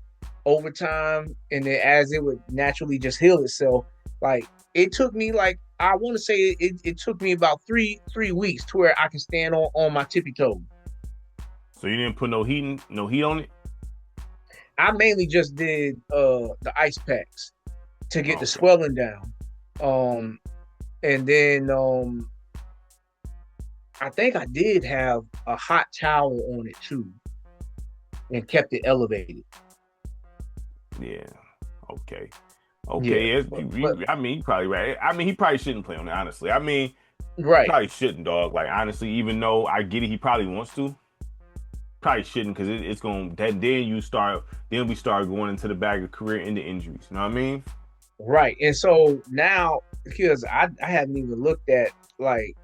over time, and then as it would naturally just heal itself, like it took me like I want to say it took me about three weeks to where I can stand on my tippy toe. So you didn't put no heat on it? I mainly just did the ice packs to get the Okay. swelling down. Um and then I think I did have a hot towel on it too and kept it elevated. Yeah. Okay. Yeah. Okay. I mean, you probably right. I mean, he probably shouldn't play on it, honestly. I mean, Right. probably shouldn't, dog. Like, honestly, even though I get it, he probably wants to. Probably shouldn't because it's going to, then we start going into the bag of career ending injuries. You know what I mean? Right. And so now, because I haven't even looked at like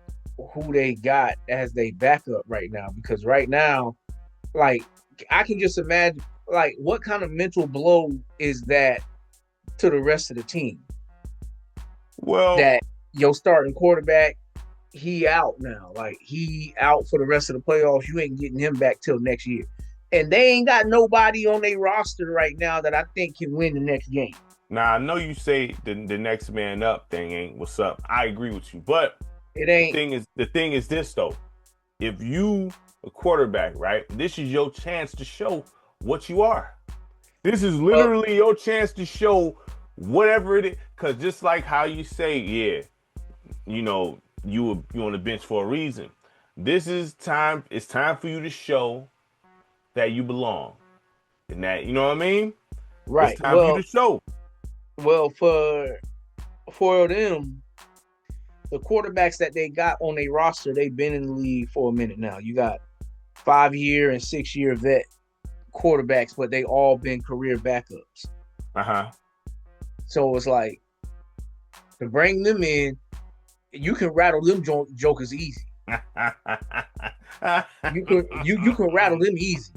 who they got as they backup right now, because right now, like I can just imagine like what kind of mental blow is that to the rest of the team Well, that your starting quarterback, he out now. Like he out for the rest of the playoffs. You ain't getting him back till next year. And they ain't got nobody on their roster right now that I think can win the next game. now I know you say the next man up thing ain't what's up. I agree with you. But It ain't the thing is this though. If you a quarterback, right? This is your chance to show what you are. This is well, literally your chance to show whatever it is. Cause just like how you say, yeah, you know, you on the bench for a reason. This is time. It's time for you to show that you belong, and that you know what I mean. It's right. time for you to show. Well, for them, the quarterbacks that they got on their roster, they've been in the league for a minute now. You got 5 year and 6 year vet quarterbacks, but they all been career backups. Uh huh. So it's like to bring them in, you can rattle them jokers easy. You can rattle them easy.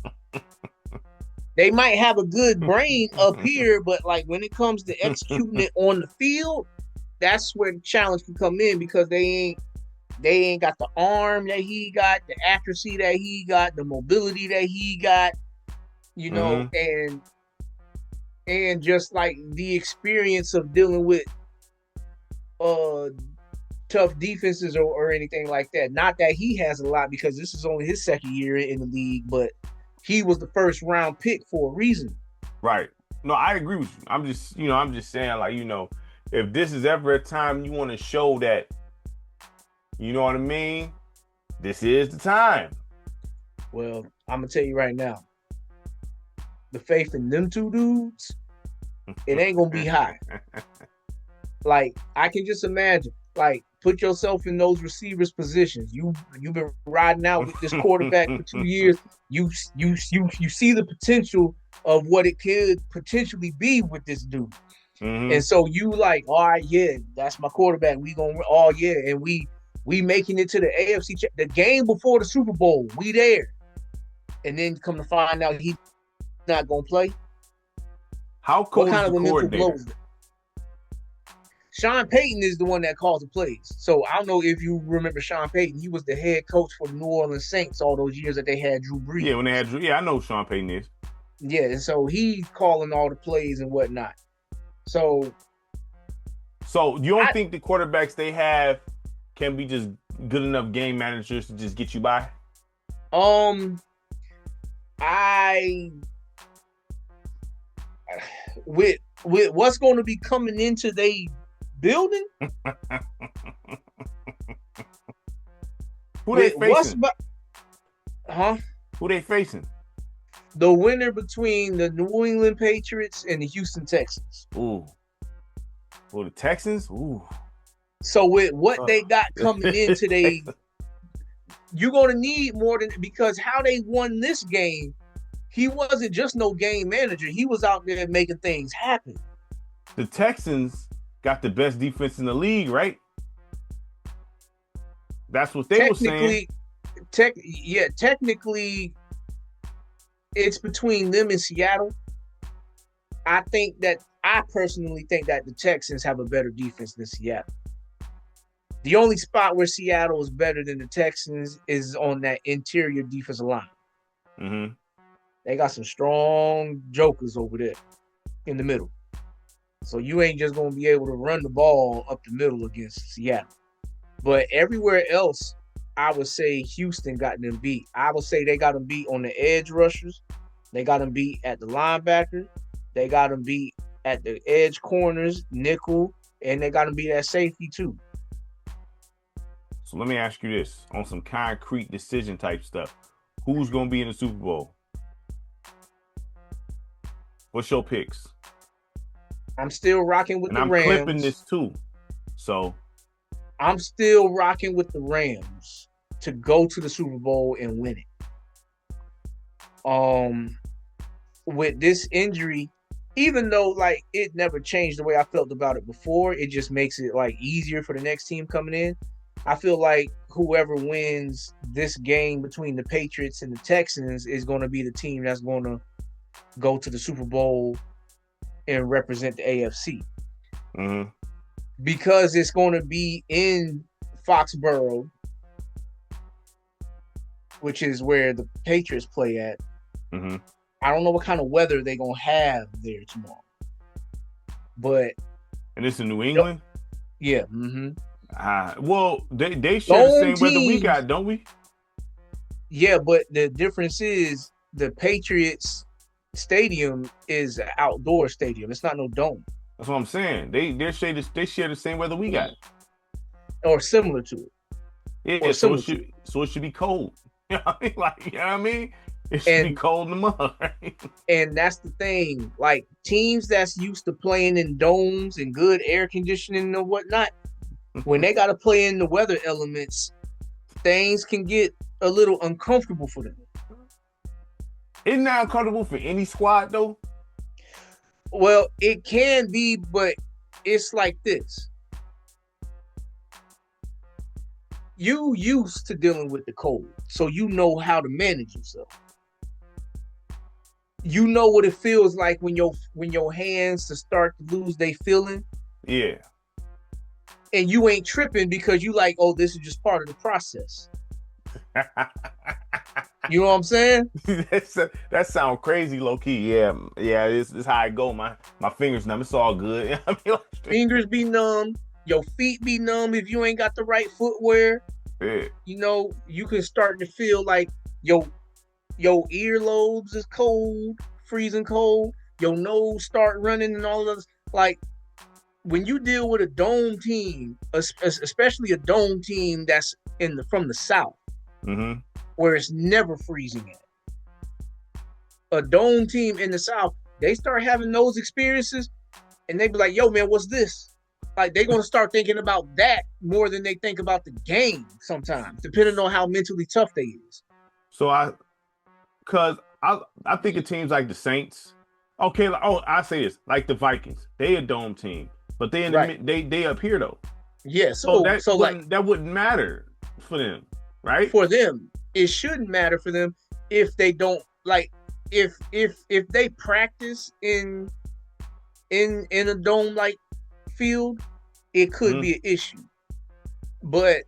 They might have a good brain up here, but like when it comes to executing it on the field, that's where the challenge can come in because they ain't got the arm that he got, the accuracy that he got, the mobility that he got, Hmm. and just like the experience of dealing with uh tough defenses or anything like that. Not that he has a lot because this is only his second year in the league, but he was the first round pick for a reason. Right. No, I agree with you. I'm just saying, like, if this is ever a time you want to show that, you know what I mean? This is the time. Well, I'm gonna tell you right now, the faith in them two dudes, it ain't gonna be high. Like, I can just imagine, like, put yourself in those receivers' positions. You've been riding out with this quarterback for 2 years. You see the potential of what it could potentially be with this dude. Mm-hmm. And so you like, all right, yeah, that's my quarterback. We gonna, oh yeah, and we making it to the AFC, the game before the Super Bowl. We there, and then come to find out he's not gonna play. How cold what kind is of the a mental coordinator? blow is that? Sean Payton is the one that calls the plays. So I don't know if you remember Sean Payton. He was the head coach for the New Orleans Saints all those years that they had Drew Brees. Yeah, when they had Drew. Yeah, I know who Sean Payton is. Yeah, and so he's calling all the plays and whatnot. So you don't think the quarterbacks they have can be just good enough game managers to just get you by? I with what's going to be coming into the building. Who they facing? Who they facing? The winner between the New England Patriots and the Houston Texans. Ooh. Well, the Texans? Ooh. So with what they got coming in today, you're going to need more than, because how they won this game, he wasn't just no game manager. He was out there making things happen. The Texans got the best defense in the league, right? That's what they were saying. Technically, it's between them and Seattle. I personally think that the Texans have a better defense than Seattle. The only spot where Seattle is better than the Texans is on that interior defensive line. Mm-hmm. They got some strong jokers over there in the middle. So you ain't just going to be able to run the ball up the middle against Seattle. But everywhere else, I would say Houston got them beat. I would say they got them beat on the edge rushers. They got them beat at the linebacker. They got them beat at the edge corners, nickel, and they got them beat at safety too. So let me ask you this, on some concrete decision type stuff. Who's going to be in the Super Bowl? What's your picks? I'm still rocking with the Rams. And I'm clipping this too. So I'm still rocking with the Rams to go to the Super Bowl and win it. With this injury, even though like it never changed the way I felt about it before, it just makes it like easier for the next team coming in. I feel like whoever wins this game between the Patriots and the Texans is going to be the team that's going to go to the Super Bowl and represent the AFC. Mm-hmm. Because it's going to be in Foxborough, which is where the Patriots play at. Mm-hmm. I don't know what kind of weather they're going to have there tomorrow. And it's in New England? Yeah. Mm-hmm. Well, they share the same weather we got, don't we? Yeah, but the difference is the Patriots stadium is an outdoor stadium. It's not no dome. That's what I'm saying. They share the same weather we got, or similar to it. Yeah, so it should be cold. You know what I mean? It should be cold in the mud. Right? And that's the thing. Like teams that's used to playing in domes and good air conditioning and whatnot, when they got to play in the weather elements, things can get a little uncomfortable for them. Isn't that uncomfortable for any squad though? Well, it can be, but it's like this. You used to dealing with the cold, so you know how to manage yourself. You know what it feels like when your hands to start to lose their feeling. Yeah. And you ain't tripping because you like, oh, this is just part of the process. You know what I'm saying? That sounds crazy, low key. Yeah. This is how I go. My fingers numb. It's all good. I mean, fingers be numb. Your feet be numb if you ain't got the right footwear. Yeah. You know, you can start to feel like your Your earlobes is cold, freezing cold. Your nose start running and all of this. Like when you deal with a dome team, especially a dome team that's from the South, Mm-hmm. where it's never freezing at. A dome team in the South, they start having those experiences, and they be like, "Yo, man, what's this?" Like they're gonna start thinking about that more than they think about the game. Sometimes, depending on how mentally tough they is. So I think of teams like the Saints. Okay, I say this like the Vikings. They a dome team, but they in the Right. they up here though. Yeah. So So so like that wouldn't matter for them, right? for them, it shouldn't matter for them if they don't like if they practice in a dome like field, it could Mm-hmm. be an issue. But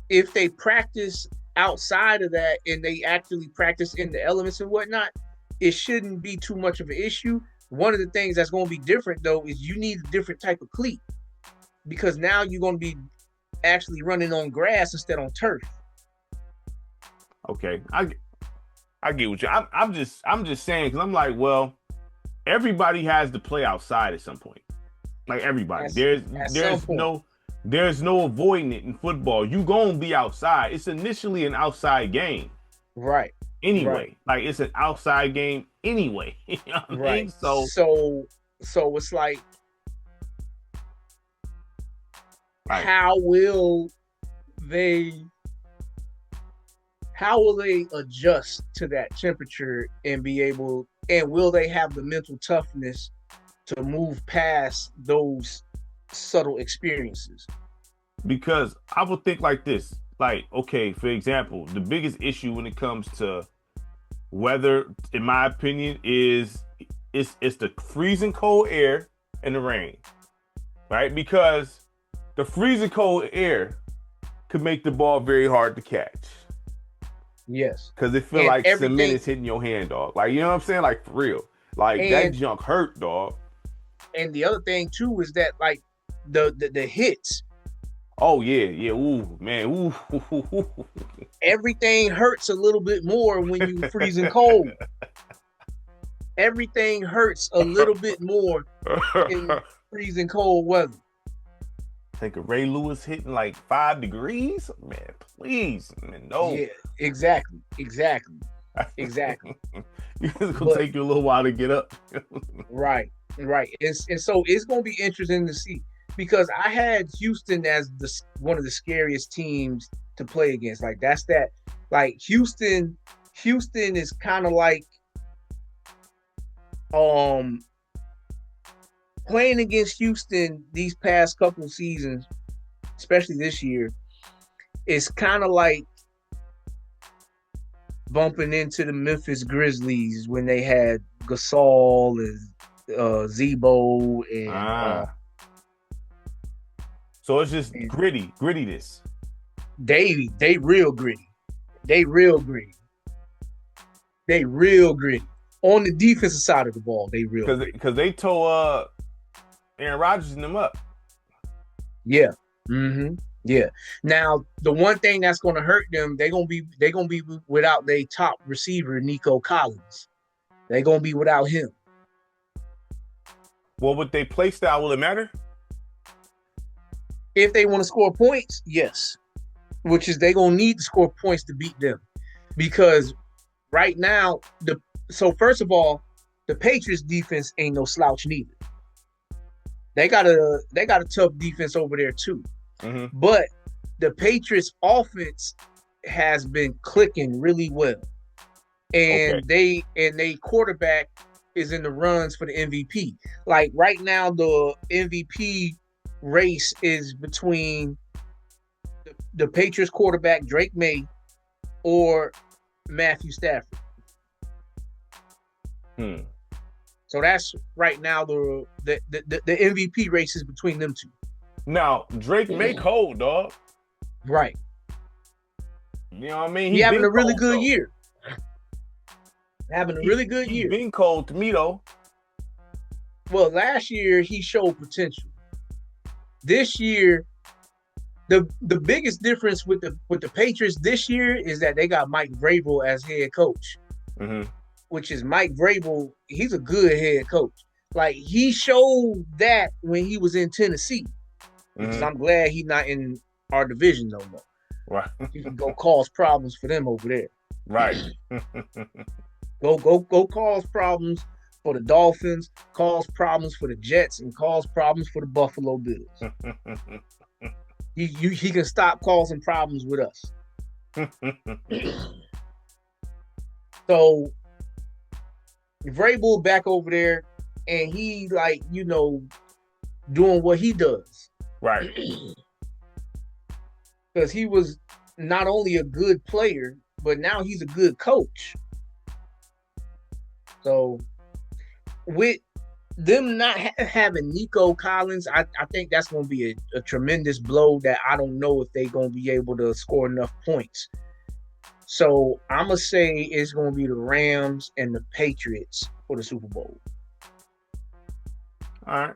if they practice outside of that and they actually practice in the elements and whatnot, it shouldn't be too much of an issue. One of the things that's going to be different though is you need a different type of cleat because now you're going to be actually running on grass instead on turf. Okay, I get what you. I'm just saying because I'm like, well, everybody has to play outside at some point. Like everybody, That's at some point. there's no avoiding it in football. You gonna be outside. It's initially an outside game Right. Right. anyway. Like it's an outside game anyway. You know what I Right. mean? So So it's like like how will they how will they adjust to that temperature and be able and will they have the mental toughness to move past those subtle experiences? because I would think like this. Like okay, for example, the biggest issue when it comes to weather, in my opinion, is it's the freezing cold air and the rain, right? Because the freezing cold air could make the ball very hard to catch Yes. because it feel And like cement everything is hitting your hand, dog. Like you know what I'm saying? Like for real, like that and junk hurt, dog. and the other thing too is that like the hits, Oh yeah, yeah. Ooh, man. Ooh. everything hurts a little bit more when you freezing cold. Everything hurts a little bit more in freezing cold weather. Think of Ray Lewis hitting like 5 degrees, man. Please, man, no. Yeah, exactly, exactly, exactly. It's gonna But take you a little while to get up. right, right. And so it's gonna be interesting to see because I had Houston as one of the scariest teams to play against. Like that's that. Like Houston is kind of like um playing against Houston these past couple seasons, especially this year. It's kind of like bumping into the Memphis Grizzlies when they had Gasol and Zebo Ah, so it's just and grittiness. they real gritty. They real gritty. They real gritty. On the defensive side of the ball, they real gritty. Because they tore Aaron Rodgers and them up. Yeah. Mm-hmm. Yeah. Now the one thing that's gonna hurt them, they're gonna be without their top receiver, Nico Collins. They're gonna be without him. Well, with their play style, will it matter? If they want to score points, yes. Which is they gonna need to score points to beat them. Because right now, first of all, the Patriots defense ain't no slouch neither. They got a tough defense over there too. Mm-hmm. But the Patriots offense has been clicking really well. And Okay. they quarterback is in the runs for the MVP. Like right now, the MVP race is between the Patriots quarterback Drake May or Matthew Stafford. So that's right now the MVP race is between them two. Now Drake May cold, dog. Right. You know what I mean? He having a really cold, good though. year. Having a really good year. He's been cold to me though. Well, last year he showed potential. This year, the biggest difference with the Patriots this year is that they got Mike Vrabel as head coach, Mm-hmm. which is Mike Vrabel. He's a good head coach. Like he showed that when he was in Tennessee, which is Mm-hmm. I'm glad he's not in our division no more. Right. You can go cause problems for them over there. Right. Go cause problems for the Dolphins, cause problems for the Jets, and cause problems for the Buffalo Bills. He can stop causing problems with us. So Vrabel back over there, and he like doing what he does. Right. Because he was not only a good player, but now he's a good coach. So with them not having Nico Collins, I think that's going to be a tremendous blow that I don't know if they're going to be able to score enough points. So I'm going to say it's going to be the Rams and the Patriots for the Super Bowl. All right.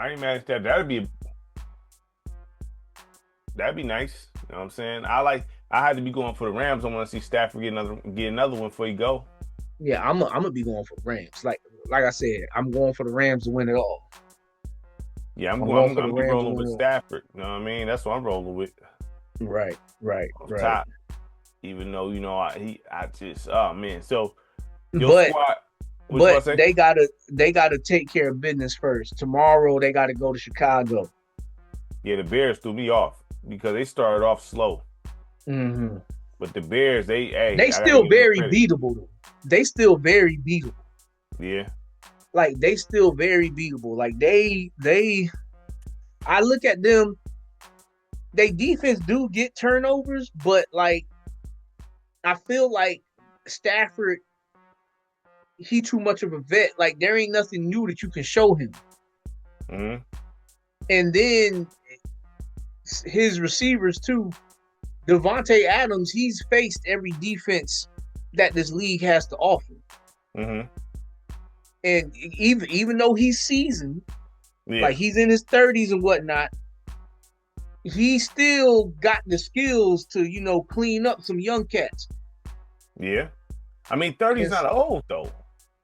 I ain't mad at that. That'd be nice. You know what I'm saying? I had to be going for the Rams. I want to see Stafford get another one before you go. Yeah, I'm gonna be going for the Rams. Like I said, I'm going for the Rams to win it all. Yeah, I'm going to be rolling with Stafford. You know what I mean? That's what I'm rolling with. Right. Top. Even though oh man. So your squad. But they gotta take care of business first. Tomorrow they gotta go to Chicago. Yeah, the Bears threw me off because they started off slow. Mm-hmm. But the Bears, they still very beatable though. They still very beatable. Yeah. Like they still very beatable. Like they I look at them, they defense do get turnovers, but like I feel like Stafford, he too much of a vet. Like there ain't nothing new that you can show him. Mm-hmm. And then his receivers too. Devontae Adams, he's faced every defense that this league has to offer. Mm-hmm. And even though he's seasoned, yeah. like he's in his 30s and whatnot, he still got the skills to, clean up some young cats. Yeah. I mean, 30 is not old though.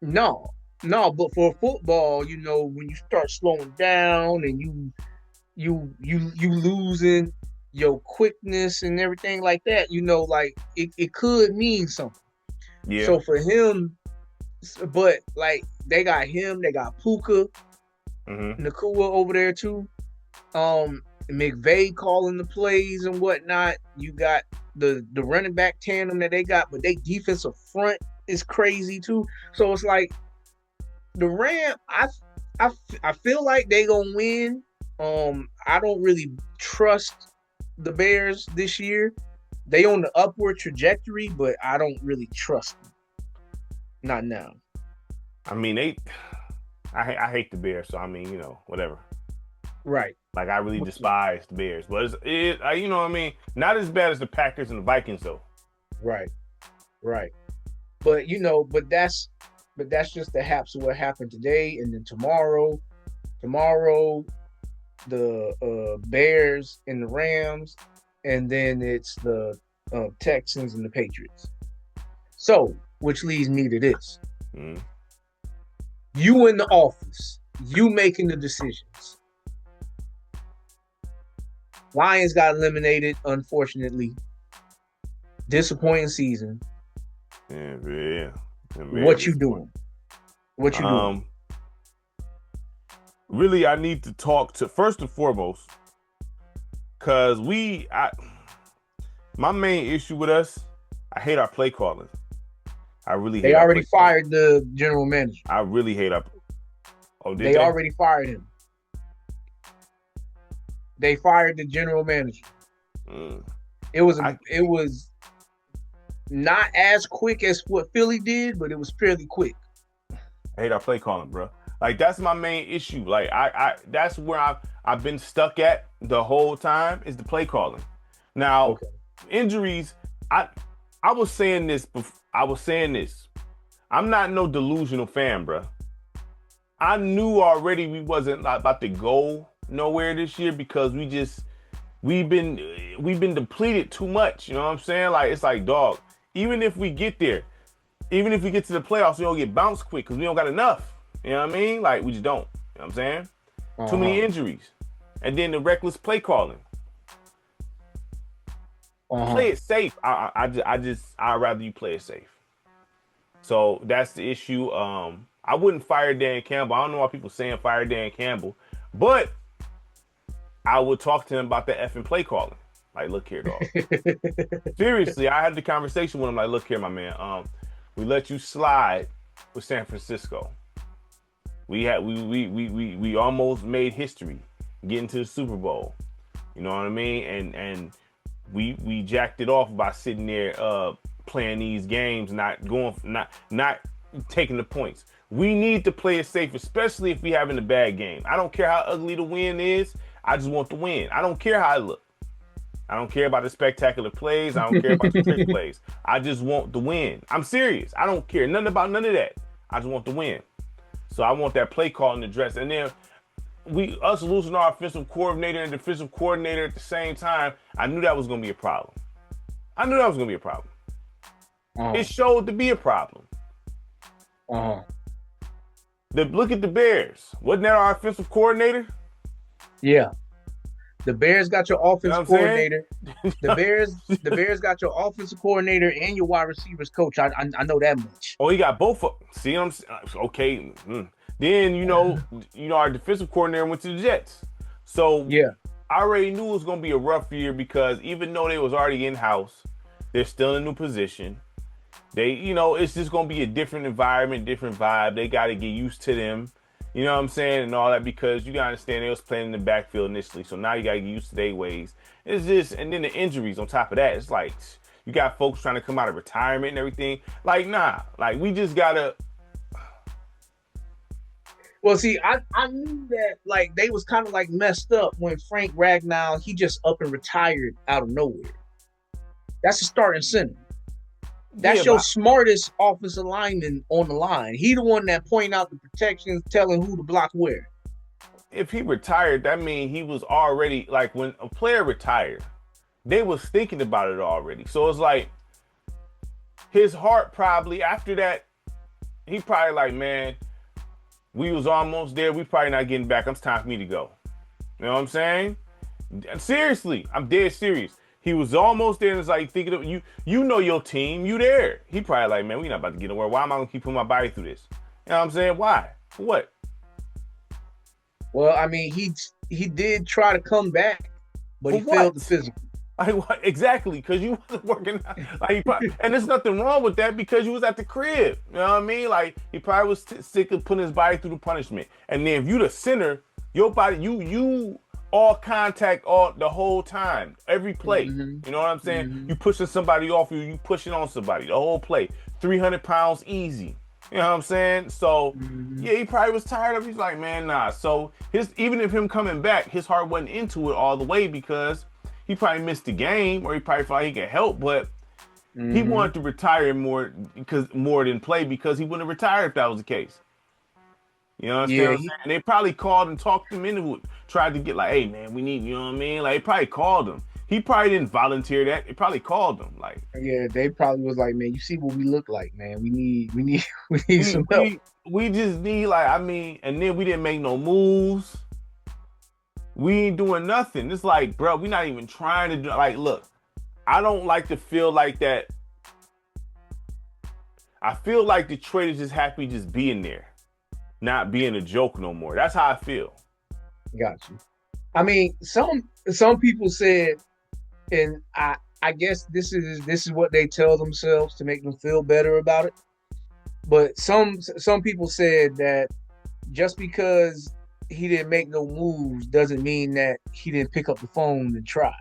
No, but for football, when you start slowing down and you losing your quickness and everything like that, like it could mean something. Yeah. So for him, but like they got him, they got Puka, Nakua over there too. McVay calling the plays and whatnot. You got the running back tandem that they got, but they defensive front is crazy too. So it's like the Rams, I feel like they gonna win. I don't really trust the Bears this year. They on the upward trajectory, but I don't really trust them. Not now. I mean, I hate the Bears, so I mean, whatever. Right. Like I really despise the Bears, but you know what I mean? Not as bad as the Packers and the Vikings though. Right. But but that's just the haps of what happened today, and then tomorrow, the Bears and the Rams, and then it's the Texans and the Patriots. So, which leads me to this: you in the office, you making the decisions. Lions got eliminated, unfortunately. Disappointing season. Yeah. What you doing? Really, I need to talk to, first and foremost, because my main issue with us, I hate our play calling. I really hate. They already fired the general manager. I really hate our. Oh, they already fired him. They fired the general manager. It was not as quick as what Philly did, but it was fairly quick. I hate our play calling, bro. Like that's my main issue. Like that's where I've been stuck at the whole time is the play calling. Now, injuries. I was saying this. I'm not no delusional fan, bro. I knew already we wasn't about to go nowhere this year because we just we've been depleted too much. You know what I'm saying? Like it's like dog. Even if we get there, even if we get to the playoffs, we don't get bounced quick because we don't got enough. You know what I mean? Like we just don't. You know what I'm saying? Too Uh-huh. many injuries, and then the reckless play calling. Uh-huh. Play it safe. I'd rather you play it safe. So that's the issue. I wouldn't fire Dan Campbell. I don't know why people saying fire Dan Campbell, but I would talk to him about that effing play calling. Like, look here, dog. Seriously, I had the conversation with him. Like, look here, my man. We let you slide with San Francisco. We almost made history getting to the Super Bowl. You know what I mean? And we jacked it off by sitting there playing these games, not taking the points. We need to play it safe, especially if we having a bad game. I don't care how ugly the win is. I just want the win. I don't care how I look. I don't care about the spectacular plays. I don't care about the trick plays. I just want the win. I'm serious. I don't care nothing about none of that. I just want the win. So I want that play call in the dress. And then us losing our offensive coordinator and defensive coordinator at the same time, I knew that was going to be a problem. I knew that was going to be a problem. Uh-huh. It showed to be a problem. Uh-huh. Look at the Bears. Wasn't that our offensive coordinator? Yeah. The Bears got your You know offensive what I'm saying? coordinator. The Bears got your offensive coordinator and your wide receivers coach. I know that much. Oh, he got both of them. See what I'm saying? Okay. Then our defensive coordinator went to the Jets. So Yeah. I already knew it was gonna be a rough year because even though they was already in house, they're still in a new position. It's just gonna be a different environment, different vibe. They got to get used to them. You know what I'm saying? And all that because you gotta understand they was playing in the backfield initially. So now you gotta get used to their ways. It's just, and then the injuries on top of that. It's like you got folks trying to come out of retirement and everything. Like, nah. Like we just gotta. Well, see, I knew that like they was kind of like messed up when Frank Ragnow he just up and retired out of nowhere. That's a starting center. Yeah, That's your but smartest offensive lineman on the line. He the one that point out the protections, telling who to block where. if he retired, that means he was already like when a player retired, they was thinking about it already. So it's like his heart probably after that, he probably like, man, we was almost there. We probably not getting back. It's time for me to go. You know what I'm saying? Seriously, I'm dead serious. He was almost there, and it's like thinking of you. You know your team. You there? He probably like, man, we not about to get nowhere. Why am I gonna keep putting my body through this? You know what I'm saying? Why? For what? Well, I mean, he did try to come back, but For he failed the what? physical. Like what? Exactly, because you wasn't working out. Like and there's nothing wrong with that because you was at the crib. You know what I mean? Like he probably was sick of putting his body through the punishment. And then if you the center, your body, you all contact all the whole time, every play. Mm-hmm. You know what I'm saying? Mm-hmm. You pushing somebody off you pushing on somebody the whole play. 300 pounds easy. You know what I'm saying? So Mm-hmm. yeah, he probably was tired of it. He's like, man, nah. So even if him coming back, his heart wasn't into it all the way because he probably missed the game or he probably thought he could help, but he Mm-hmm. wanted to retire more than play because he wouldn't have retired if that was the case. You know what Yeah, I'm saying? And they probably called and talked him into it, tried to get like, hey man, we need, you know what I mean? Like they probably called him. He probably didn't volunteer that. They probably called him. Like yeah, they probably was like, man, you see what we look like, man. We need we some help. we we just need like I mean, and then we didn't make no moves. We ain't doing nothing. It's like, bro, we not even trying to do like look, I don't like to feel like that. I feel like Detroit is just happy just being there, not being a joke no more. That's how I feel. Got you. I mean, some people said, and I guess this is what they tell themselves to make them feel better about it. But some people said that just because he didn't make no moves doesn't mean that he didn't pick up the phone and try.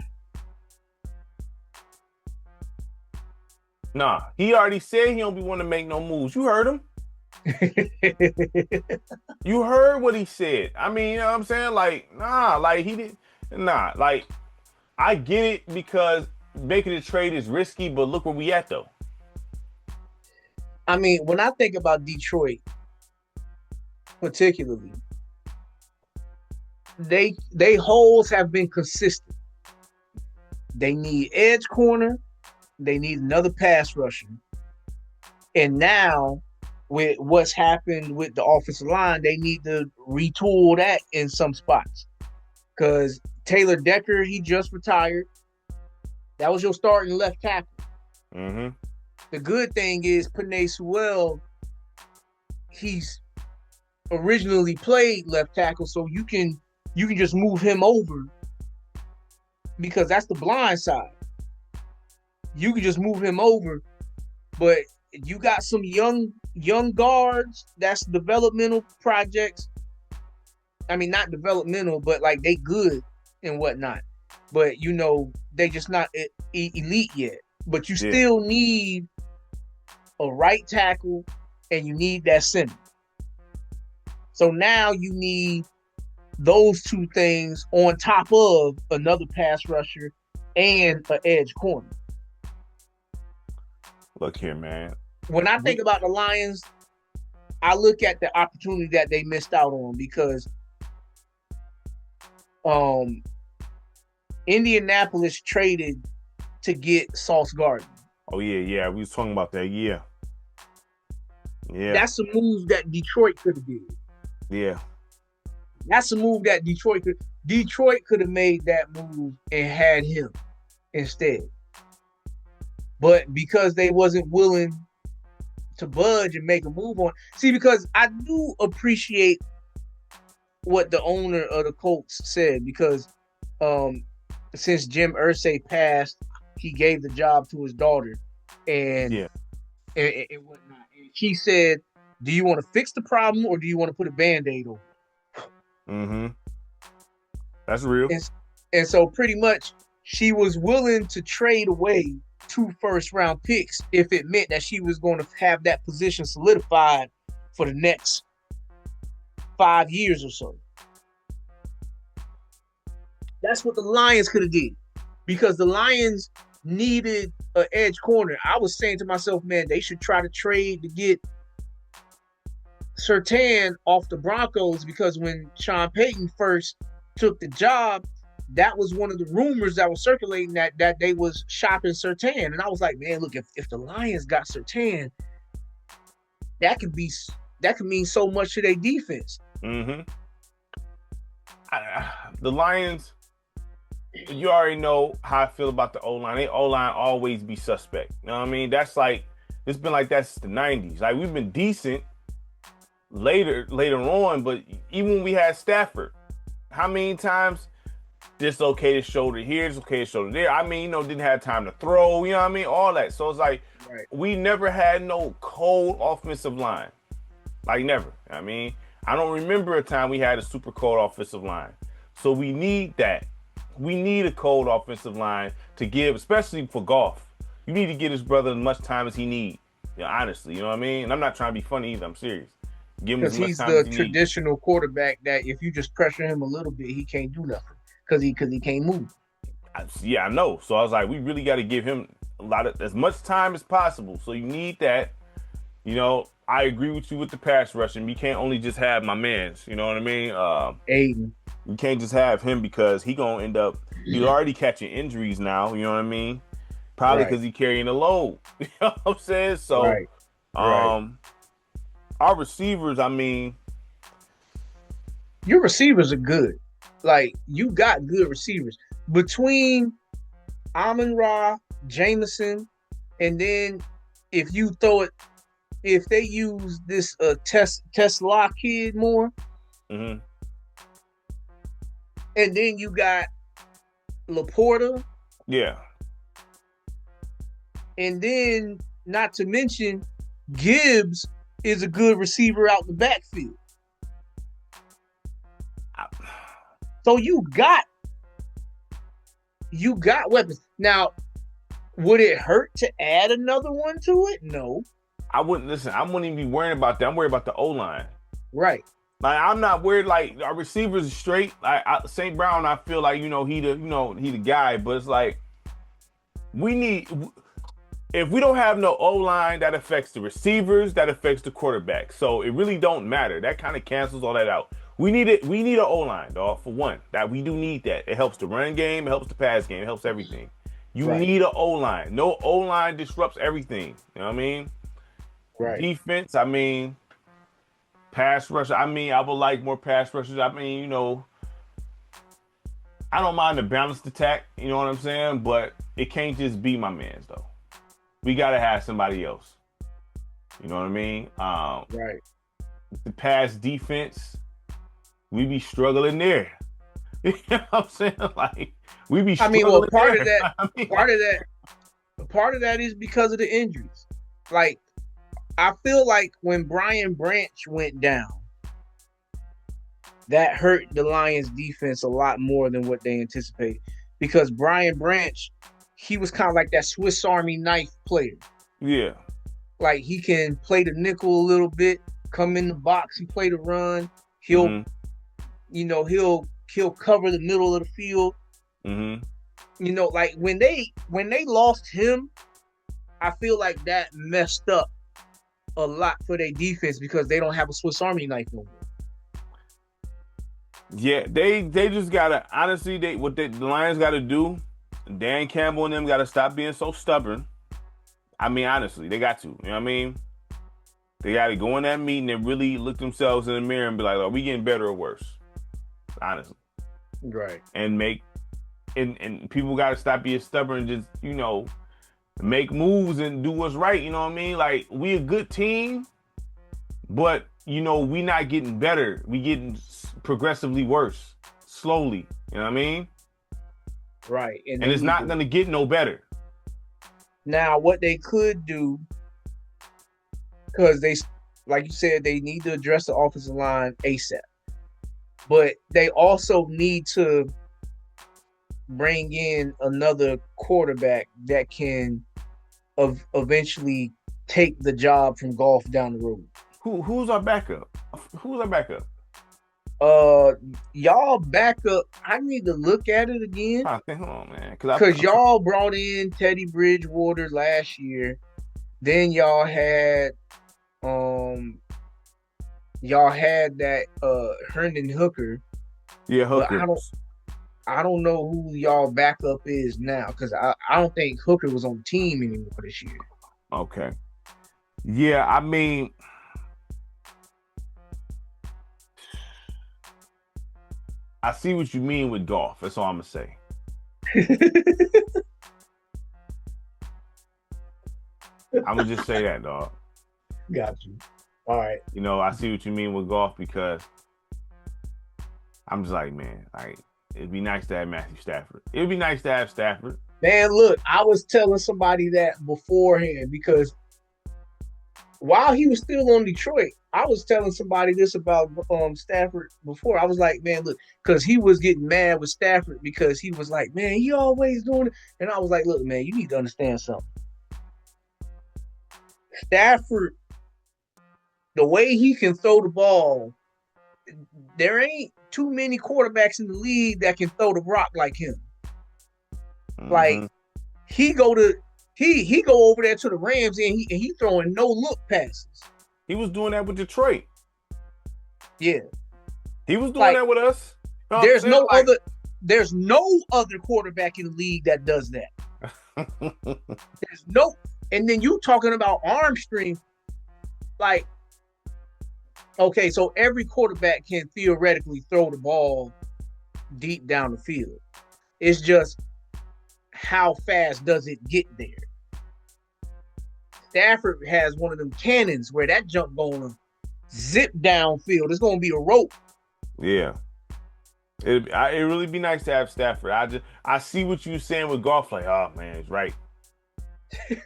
Nah, he already said he don't be want to make no moves. You heard him. You heard what he said. I mean, you know what I'm saying? Like, nah, like he did nah, like I get it because making a trade is risky, but look where we at though. I mean, when I think about Detroit, particularly, they holes have been consistent. They need edge corner. They need another pass rusher. And now, with what's happened with the offensive line, they need to retool that in some spots. Because Taylor Decker, he just retired. That was your starting left tackle. Mm-hmm. The good thing is Penei Sewell, he's originally played left tackle, so you can just move him over because that's the blind side. You can just move him over, but you got some young guards that's developmental projects. I mean, not developmental, but like they good and whatnot. But you know, they just not elite yet. But you still need a right tackle and you need that center. So now you need those two things on top of another pass rusher and an edge corner. Look here, man. When I think about the Lions, I look at the opportunity that they missed out on because Indianapolis traded to get Sauce Gardner. Oh yeah. We was talking about that. Yeah. That's a move that Detroit could have did. Yeah. That's a move that Detroit could have made that move and had him instead. But because they wasn't willing to budge and make a move on. See, because I do appreciate what the owner of the Colts said because since Jim Irsay passed, he gave the job to his daughter and whatnot. And she said, do you want to fix the problem or do you want to put a Band-Aid on it? Mm-hmm. That's real. And so pretty much she was willing to trade away 2 first-round picks if it meant that she was going to have that position solidified for the next 5 years or so. That's what the Lions could have did because the Lions needed an edge corner. I was saying to myself, man, they should try to trade to get Surtain off the Broncos because when Sean Payton first took the job, that was one of the rumors that was circulating that they was shopping Surtain. And I was like, man, look, if the Lions got Surtain, that could mean so much to their defense. Mm-hmm. The Lions, you already know how I feel about the O-line. They O-line always be suspect. You know what I mean? That's like, it's been like that since the 90s. Like, we've been decent later on, but even when we had Stafford, how many times dislocated shoulder here, dislocated shoulder there? I mean, didn't have time to throw, you know what I mean? All that. So it's like, we never had no cold offensive line. Like, never. I mean, I don't remember a time we had a super cold offensive line. So we need that. We need a cold offensive line to give, especially for Goff. You need to give his brother as much time as he needs. Honestly, you know what I mean? And I'm not trying to be funny either. I'm serious. Give him as much time as he needs. Because he's the traditional quarterback that if you just pressure him a little bit, he can't do nothing because he can't move. Yeah, I know. So I was like, we really got to give him as much time as possible. So you need that. I agree with you with the pass rushing. You can't only just have my mans. You know what I mean? Aiden. You can't just have him because he's already catching injuries now. You know what I mean? Probably because he's carrying a load. You know what I'm saying? So, our receivers, I mean. Your receivers are good. Like, you got good receivers. Between Amon-Ra, Jameson, and then if they use this Tesla kid more, mm-hmm. and then you got Laporta. Yeah. And then, not to mention, Gibbs is a good receiver out the backfield. So you got weapons. Now, would it hurt to add another one to it? No. I wouldn't even be worrying about that. I'm worried about the O-line. Right. Like, I'm not worried. Like, our receivers are straight. Like, St. Brown, I feel like, he the guy. But it's like, if we don't have no O-line, that affects the receivers, that affects the quarterback. So it really don't matter. That kind of cancels all that out. We need an O-line, dog, for one. That we do need that. It helps the run game, it helps the pass game, it helps everything. You Right. need an O-line. No O-line disrupts everything. You know what I mean? Right. Defense, I mean, pass rush. I mean, I would like more pass rushes. I mean, I don't mind the balanced attack. You know what I'm saying? But it can't just be my man's though. We gotta have somebody else. You know what I mean? Right. The pass defense, we be struggling there. You know what I'm saying? Like we be I mean, well, struggling there. I mean, part of that is because of the injuries. Like, I feel like when Brian Branch went down, that hurt the Lions defense a lot more than what they anticipated. Because Brian Branch, he was kind of like that Swiss Army knife player. yeah. Like, he can play the nickel a little bit, come in the box and play the run. He'll, Mm-hmm. he'll cover the middle of the field. Mm-hmm. Like when they lost him, I feel like that messed up a lot for their defense because they don't have a Swiss Army knife no more. Yeah, they just gotta honestly the Lions gotta do. Dan Campbell and them gotta stop being so stubborn. I mean, honestly, they got to. You know what I mean? They gotta go in that meeting and really look themselves in the mirror and be like, "Are we getting better or worse?" Honestly, Right. and and people gotta stop being stubborn and just make moves and do what's right. You know what I mean? Like we a good team, but we not getting better. We getting progressively worse, slowly. You know what I mean? Right. And it's not gonna get no better. Now, what they could do, because they, like you said, they need to address the offensive line ASAP. But they also need to bring in another quarterback that can eventually take the job from Goff down the road. Who's our backup? Who's our backup? Y'all backup. I need to look at it again. Hold on, man. Because y'all brought in Teddy Bridgewater last year. Then y'all had that Herndon Hooker. Yeah, Hooker. I don't know who y'all backup is now because I don't think Hooker was on the team anymore this year. Okay. Yeah, I mean, I see what you mean with Goff. That's all I'm gonna say. I'm gonna just say that, dog. Got you. All right. I see what you mean with Goff because I'm just like, man, like it'd be nice to have Matthew Stafford. It'd be nice to have Stafford. Man, look, I was telling somebody that beforehand because while he was still on Detroit, I was telling somebody this about Stafford before. I was like, man, look, because he was getting mad with Stafford because he was like, man, he always doing it. And I was like, look, man, you need to understand something. Stafford, the way he can throw the ball, there ain't too many quarterbacks in the league that can throw the rock like him. Mm-hmm. Like he go over there to the Rams and he throwing no look passes. He was doing that with Detroit. Yeah, he was doing that with us. There's no other quarterback in the league that does that. There's no, and then you talking about arm strength, like. Okay, so every quarterback can theoretically throw the ball deep down the field. It's just how fast does it get there? Stafford has one of them cannons where that jump going to zip downfield. It's going to be a rope. Yeah. It really be nice to have Stafford. I see what you're saying with Goff. Like, oh, man, it's right. And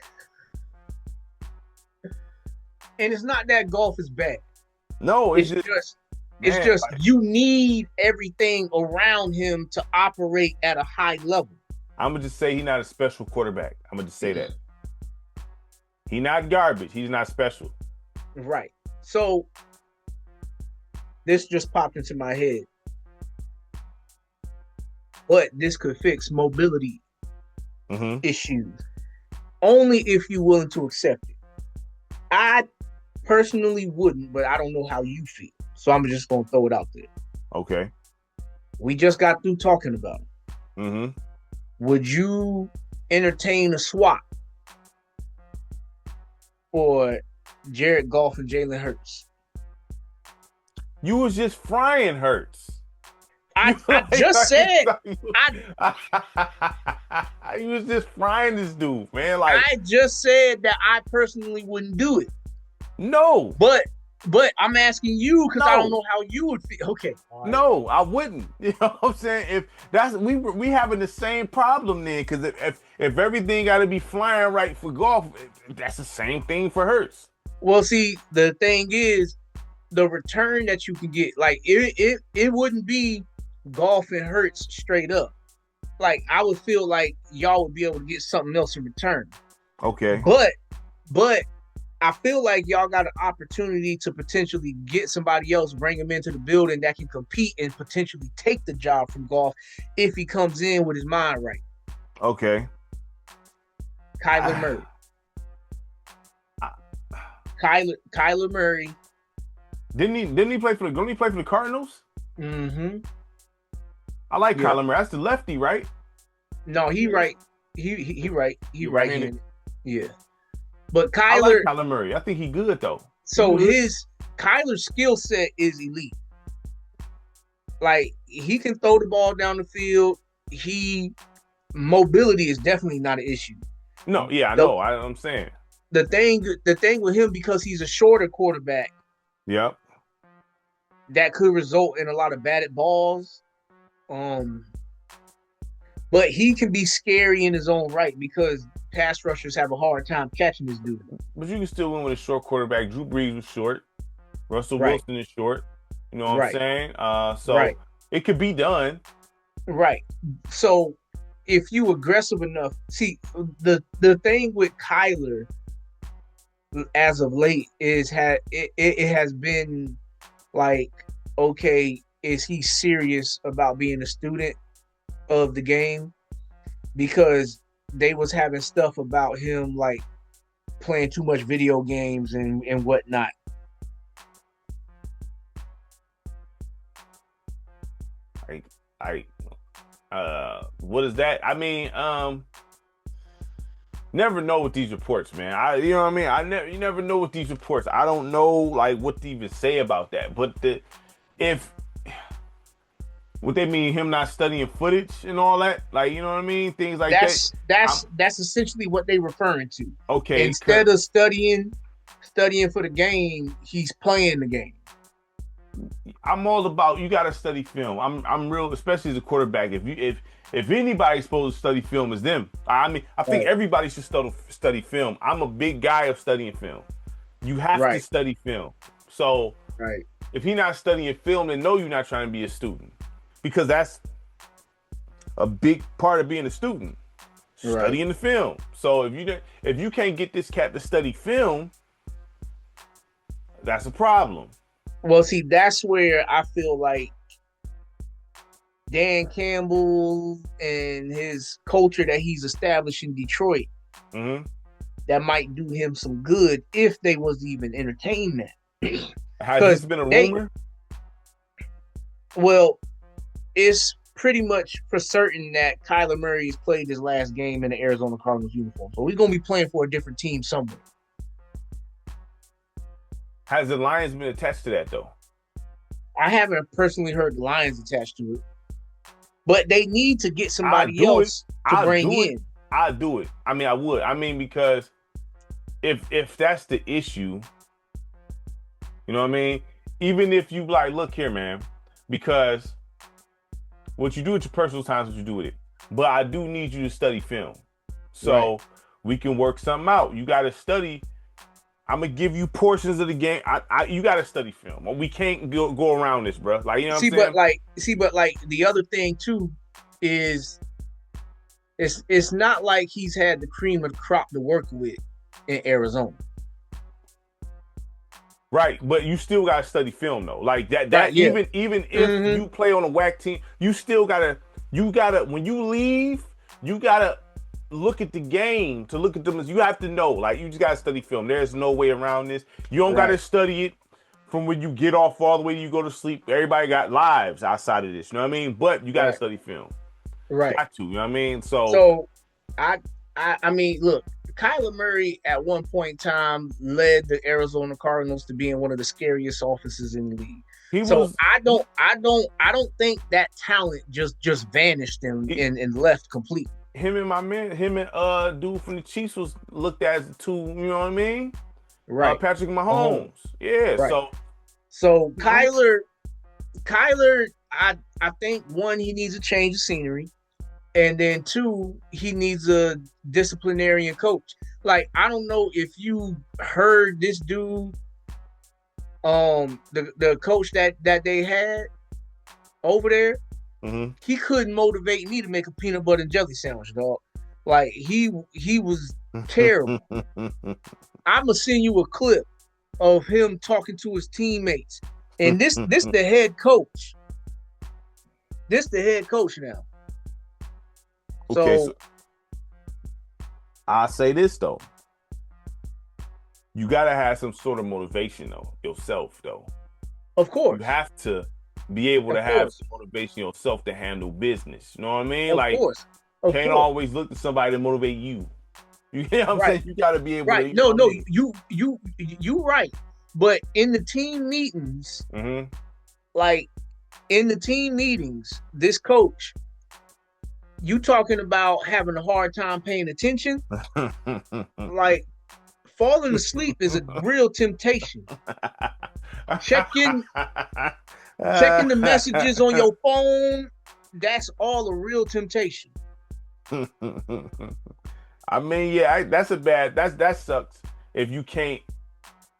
it's not that Goff is bad. No, it's just you need everything around him to operate at a high level. I'm gonna just say he's not a special quarterback. I'm gonna just say that. He's not garbage. He's not special. Right. So this just popped into my head. But this could fix mobility issues. Only if you're willing to accept it. I personally wouldn't, but I don't know how you feel. So I'm just going to throw it out there. Okay. We just got through talking about it. Would you entertain a swap for Jared Goff and Jalen Hurts? You was just frying Hurts. I You I just said I you was just frying this dude, man. Like, I just said that I personally wouldn't do it. no, But I'm asking you because I don't no, know how you would feel. Okay, all right. no, I wouldn't. You know what I'm saying? If that's we having the same problem then, because if everything got to be flying right for golf, that's the same thing for Hurts. Well, see, the thing is, the return that you can get, like it wouldn't be Golf and Hurts straight up. Like I would feel like y'all would be able to get something else in return. Okay. But I feel like y'all got an opportunity to potentially get somebody else, bring him into the building that can compete and potentially take the job from Golf if he comes in with his mind right. Okay. Kyler Murray. Kyler Murray. Didn't he play for the Cardinals? Mm-hmm. I like Kyler Murray. That's the lefty, right? No, he right. He right. He right. Yeah. But I like Kyler, Kyler Murray. I think he good though. so his Kyler's skill set is elite. Like he can throw the ball down the field. Mobility is definitely not an issue. No, yeah, I know. I'm saying the thing with him, because he's a shorter quarterback. Yep. That could result in a lot of batted balls. But he can be scary in his own right because pass rushers have a hard time catching this dude. But you can still win with a short quarterback. Drew Brees was short. Russell Wilson is short. You know what I'm saying? So it could be done. Right. So if you aggressive enough, see the thing with Kyler as of late is it has been like, okay, is he serious about being a student of the game? Because they was having stuff about him like playing too much video games and whatnot. What is that? I mean, never know with these reports, man. You know what I mean? You never know with these reports. I don't know like what to even say about that. But what they mean, him not studying footage and all that, like, you know what I mean? Things like that's essentially what they referring to. Okay. Instead of studying for the game, he's playing the game. I'm all about, you got to study film. I'm real, especially as a quarterback. If anybody's supposed to study film, is them. I mean, I think everybody should study film. I'm a big guy of studying film. You have to study film. So if he's not studying film, then no, you're not trying to be a student, because that's a big part of being a student, studying the film. So if you can't get this cat to study film, that's a problem. Well, see, that's where I feel like Dan Campbell and his culture that he's established in Detroit, that might do him some good if they was to even entertain that. Has this been a rumor? Well, it's pretty much for certain that Kyler Murray's played his last game in the Arizona Cardinals uniform. So he's going to be playing for a different team somewhere. Has the Lions been attached to that, though? I haven't personally heard the Lions attached to it. But they need to get somebody else to bring in. I'll do it. I mean, I would. I mean, because if that's the issue, you know what I mean? Even if you like, look here, man, because what you do at your personal time is what you do with it. But I do need you to study film. So we can work something out. You got to study. I'm gonna give you portions of the game. You gotta study film. We can't go around this, bro. Like, you know what I'm saying? But the other thing too is it's not like he's had the cream of the crop to work with in Arizona. Right, but you still gotta study film though. Like that even if you play on a whack team, you still gotta when you leave, you gotta look at the game to look at them. You have to know, like, you just gotta study film. There's no way around this. You don't gotta study it from when you get off all the way to you go to sleep. Everybody got lives outside of this, you know what I mean? But you gotta study film. Right. Got to, you know what I mean? So So I I mean, look, Kyler Murray at one point in time led the Arizona Cardinals to being one of the scariest offenses in the league. he So was I don't think that talent just vanished he, and left completely. him and my man, him and dude from the Chiefs was looked at as two, you know what I mean? Right. Patrick Mahomes. Mahomes. Yeah, Right. so So you know, Kyler, I think one, he needs a change of scenery. And then two, he needs a disciplinarian coach. Like, I don't know if you heard this dude, the coach that they had over there, mm-hmm. he couldn't motivate me to make a peanut butter and jelly sandwich, dog. Like he was terrible. I'ma send you a clip of him talking to his teammates. And this the head coach. This the head coach now. Okay, So so I'll say this though. You gotta have some sort of motivation though, yourself though. of You course, have to be able to of have course, some motivation yourself to handle business. You know what I mean? of Like, course, of can't course. always look to somebody to motivate you. You know what I'm Right, saying? You gotta be able to, right. you know No, what I no, mean? you right. But in the team meetings, Mm-hmm. like in the team meetings, this coach, you talking about having a hard time paying attention, like falling asleep is a real temptation. Checking checking the messages on your phone, that's all a real temptation. I mean, yeah, that sucks. If you can't,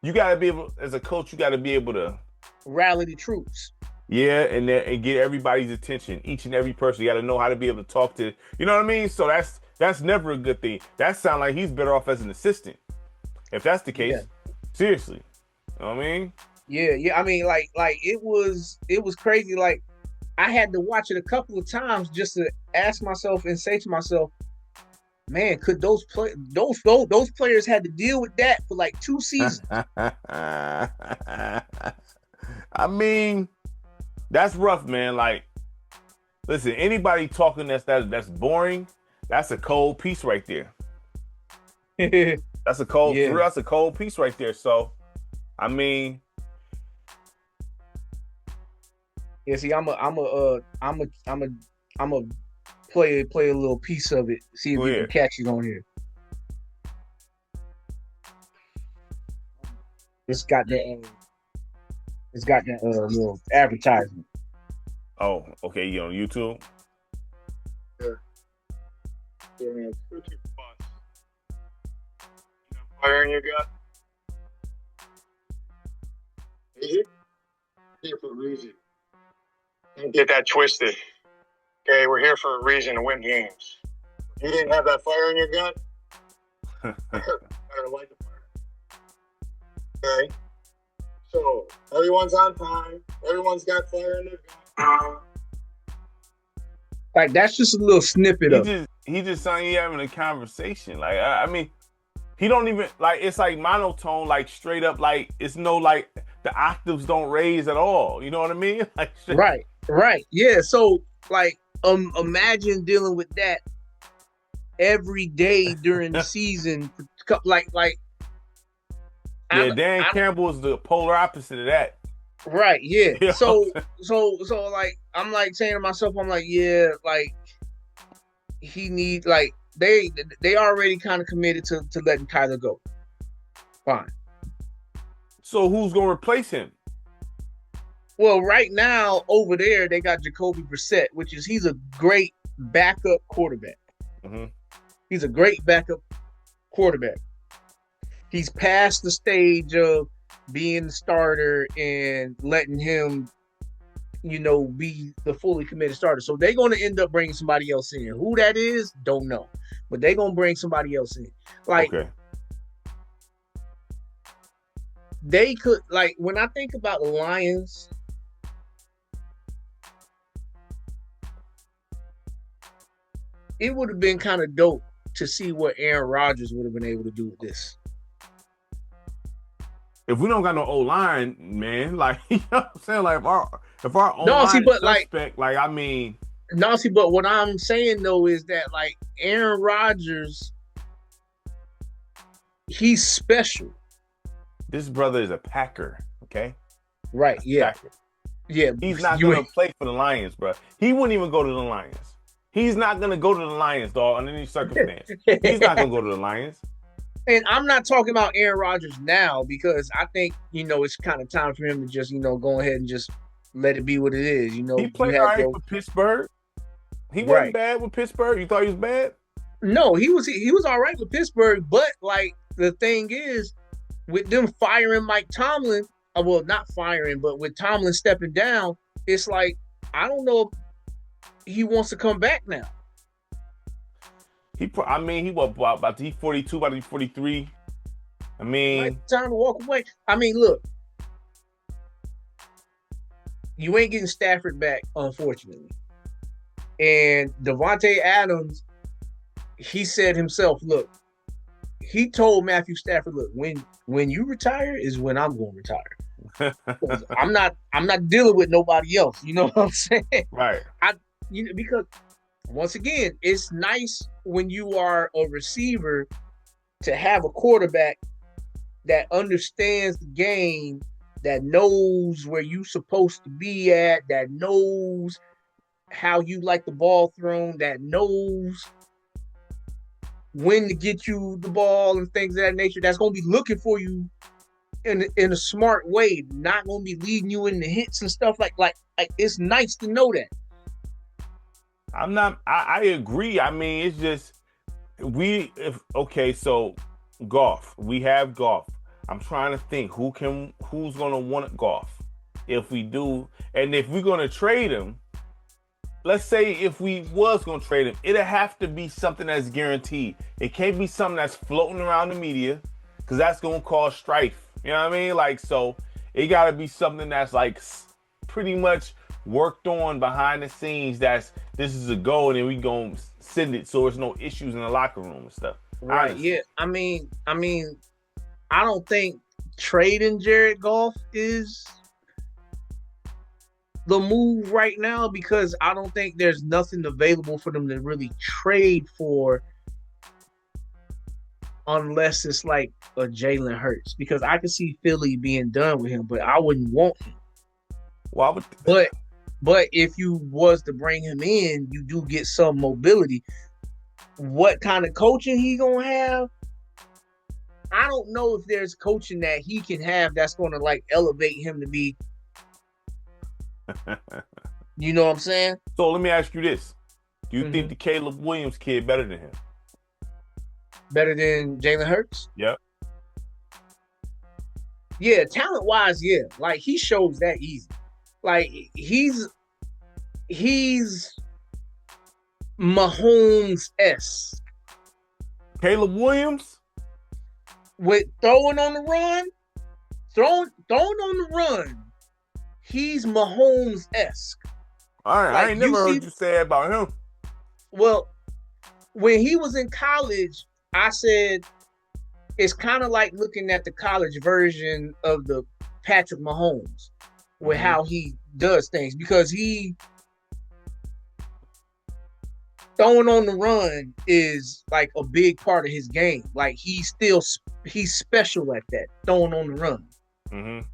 you gotta be able, as a coach, you gotta be able to, Rally the troops. yeah, and get everybody's attention, each and every person. You gotta know how to be able to talk to, you know what I mean? So that's never a good thing. That sounds like he's better off as an assistant. If that's the Yeah. case, seriously. You know what I mean? Yeah. I mean, like it was crazy. Like I had to watch it a couple of times just to ask myself and say to myself, man, could those players had to deal with that for like 2 seasons? I mean, that's rough, man. Like, listen, anybody talking that's boring, that's a cold piece right there. That's a cold, Yeah. that's a cold piece right there. So, I mean, Yeah, see, I'm a play a little piece of it. See if go we can ahead. catch it on here. It's got that little advertisement. Oh, okay, you on YouTube? Yeah, cookie bus. You have fire in your gut? Is it? Here for a reason. Don't get that twisted. Okay, we're here for a reason to win games. You didn't have that fire in your gut? Better light the fire. Okay? So, everyone's on time. Everyone's got fire in their gut. Like that's just a little snippet of it. He just sound you having a conversation. Like, I mean, he don't even like. It's like monotone, like straight up. Like it's no like the octaves don't raise at all. You know what I mean? Like, Right. Yeah. So like imagine dealing with that every day during the season. Like yeah, Dan Campbell is the polar opposite of that. right, yeah. You know So what I'm like I'm like saying to myself, I'm like, yeah, like he need like they already kind of committed to letting Kyler go. Fine. So who's gonna replace him? Well, right now over there they got Jacoby Brissett, which is he's a great backup quarterback. Mm-hmm. He's a great backup quarterback. He's past the stage of being the starter and letting him, be the fully committed starter. So they're going to end up bringing somebody else in. Who that is, don't know. But they're going to bring somebody else in. Like, Okay. they could, like, when I think about the Lions, it would have been kind of dope to see what Aaron Rodgers would have been able to do with this. If we don't got no O-line, man, like, you know what I'm saying? Like, if our O-line No, see, is but, like, suspect, like, I mean, No, see, but what I'm saying though is that like Aaron Rodgers, he's special. This brother is a Packer, okay? Right. That's a Yeah. Packer. Yeah. He's not You gonna play for the Lions, bro. He wouldn't even go to the Lions. He's not gonna go to the Lions, dog, under any circumstance. He's not gonna go to the Lions. And I'm not talking about Aaron Rodgers now because I think, it's kind of time for him to just, go ahead and just let it be what it is. He You played had all right your for Pittsburgh. He wasn't right. bad with Pittsburgh. You thought he was bad? No, he was all right with Pittsburgh, but like the thing is, with them firing Mike Tomlin, well, not firing, but with Tomlin stepping down, it's like I don't know if he wants to come back now. He was about to be 42, about to be 43. I mean, time to walk away. I mean, look, you ain't getting Stafford back, unfortunately. And Devontae Adams, he said himself, look, he told Matthew Stafford, look, when you retire is when I'm going to retire. I'm not dealing with nobody else. You know what I'm saying? Right. Because once again, it's nice when you are a receiver to have a quarterback that understands the game, that knows where you're supposed to be at, that knows how you like the ball thrown, that knows when to get you the ball and things of that nature. That's going to be looking for you in a smart way, not going to be leading you into hits and stuff like it's nice to know that. I agree. I mean, it's just so Goff. We have Goff. I'm trying to think who's gonna want Goff if we do, and if we're gonna trade him. Let's say if we was gonna trade him, it'll have to be something that's guaranteed. It can't be something that's floating around the media, because that's gonna cause strife. You know what I mean? Like, so it gotta be something that's like pretty much worked on behind the scenes. This is a goal, and then we gonna send it so there's no issues in the locker room and stuff. Right? Honestly. Yeah. I mean, I don't think trading Jared Goff is the move right now, because I don't think there's nothing available for them to really trade for, unless it's like a Jalen Hurts, because I could see Philly being done with him, but I wouldn't want him. Well, But if you was to bring him in, you do get some mobility. What kind of coaching he gonna have? I don't know if there's coaching that he can have that's gonna like elevate him to be. You know what I'm saying? So let me ask you this: do you think the Caleb Williams kid better than him? Better than Jalen Hurts? Yep. Yeah, talent-wise, yeah. Like, he shows that easy. Like, he's Mahomes-esque. Caleb Williams? With throwing on the run, he's Mahomes-esque. All right, Like, I ain't never heard you say that about him. Well, when he was in college, I said it's kind of like looking at the college version of the Patrick Mahomes with how he does things, because he throwing on the run is like a big part of his game. Like, he's special at that, throwing on the run. Mm-hmm.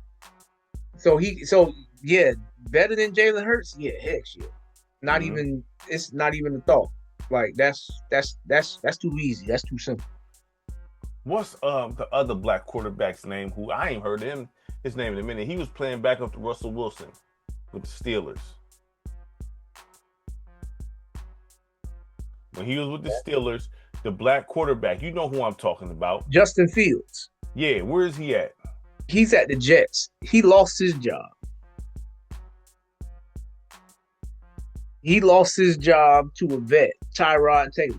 So yeah, better than Jalen Hurts. Yeah, heck, shit. Not even. It's not even a thought. Like, that's too easy. That's too simple. What's the other black quarterback's name? Who I ain't heard his name in a minute. He was playing back up to Russell Wilson with the Steelers. When he was with the Steelers, the black quarterback, you know who I'm talking about. Justin Fields. Yeah, where is he at? He's at the Jets. He lost his job. He lost his job to a vet, Tyrod Taylor.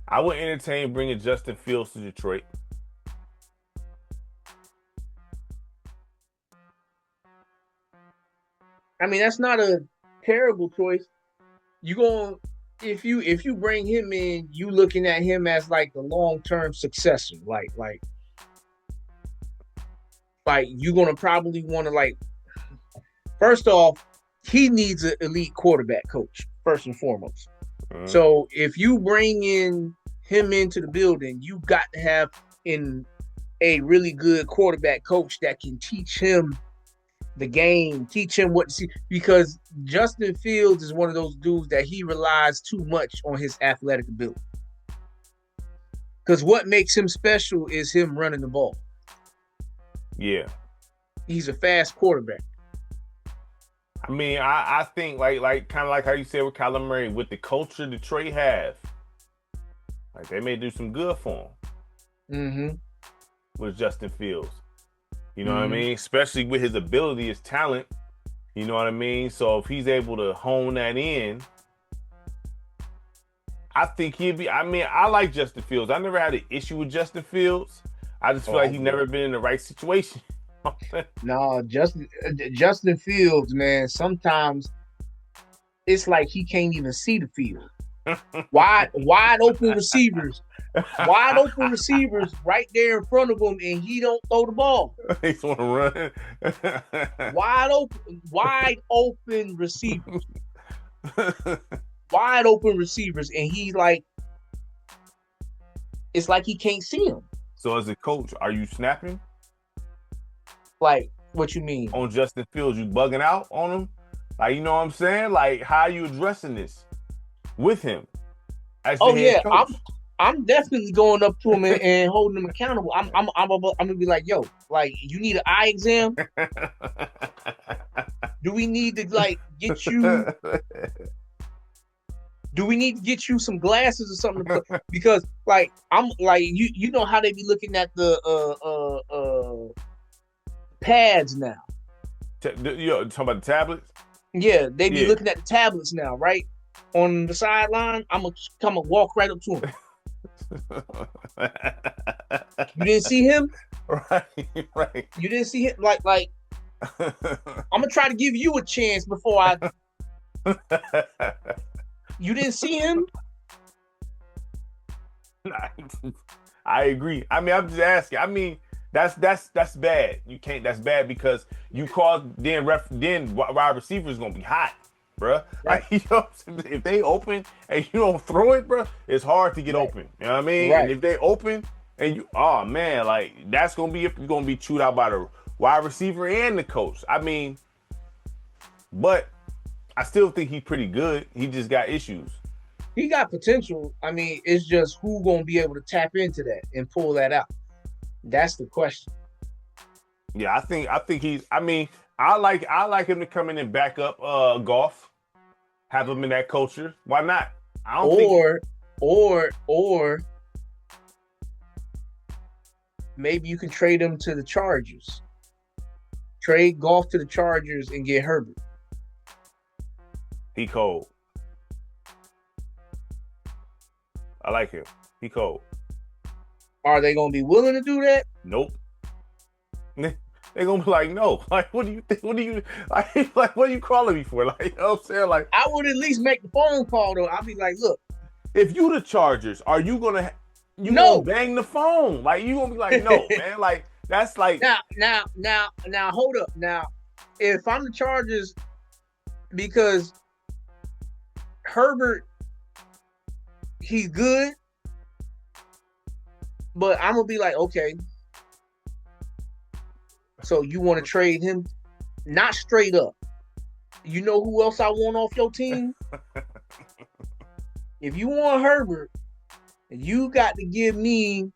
I would entertain bringing Justin Fields to Detroit. I mean, that's not a terrible choice. If you bring him in, you looking at him as like the long-term successor. Like you're gonna probably want to, like, first off, he needs an elite quarterback coach first and foremost. Mhm. So if you bring him into the building, you got to have a really good quarterback coach that can teach him the game, teach him what to see. Because Justin Fields is one of those dudes that he relies too much on his athletic ability. Because what makes him special is him running the ball. Yeah. He's a fast quarterback. I mean, I think like kind of like how you said with Kyler Murray, with the culture Detroit have, like they may do some good for him with Justin Fields. You know what I mean? Especially with his ability, his talent. You know what I mean? So if he's able to hone that in, I think he'd be. I mean, I like Justin Fields. I never had an issue with Justin Fields. I just feel like he's never been in the right situation. No, Justin Fields, man, sometimes it's like he can't even see the field. Wide open receivers right there in front of him, and he don't throw the ball. He just want to run. Wide open receivers. Wide open receivers, and he's like, it's like he can't see him. So as a coach, are you snapping? Like, what you mean? On Justin Fields, you bugging out on him? Like, you know what I'm saying? Like, how are you addressing this with him? Oh yeah, I'm definitely going up to him and holding him accountable. I'm gonna be like, yo, like, you need an eye exam? Do we need to like get you? Do we need to get you some glasses or something? Because like I'm like you know how they be looking at the pads now. You talking about the tablets? Yeah, they be looking at the tablets now, right? On the sideline, I'm gonna come and walk right up to him. You didn't see him? Right. You didn't see him? Like I'm gonna try to give you a chance before I. You didn't see him? I agree. I mean, I'm just asking. I mean, that's bad. You can't. That's bad because you cause then wide receiver is gonna be hot, bruh. Right. Like, you know, if they open and you don't throw it, bruh, it's hard to get open. You know what I mean? Right. And if they open and you, oh man, like that's gonna be, you're gonna be chewed out by the wide receiver and the coach. I mean, but I still think he's pretty good. He just got issues. He got potential. I mean, it's just who gonna be able to tap into that and pull that out. That's the question. Yeah, I think he's. I mean, I like him to come in and back up Goff, have him in that culture. Why not? I don't think. Or maybe you can trade him to the Chargers. Trade Goff to the Chargers and get Herbert. He cold. I like him. He cold. Are they gonna be willing to do that? Nope. They're gonna be like, no. Like, what do you think? What do you like? What are you calling me for? Like, you know what I'm saying? Like, I would at least make the phone call though. I'd be like, look, if you the Chargers, are you gonna No. gonna bang the phone? Like, you gonna be like, no, man. Like, that's like now, hold up. Now, if I'm the Chargers, because Herbert, he's good, but I'm gonna be like, okay, so you want to trade him? Not straight up. You know who else I want off your team? If you want Herbert, you got to give me,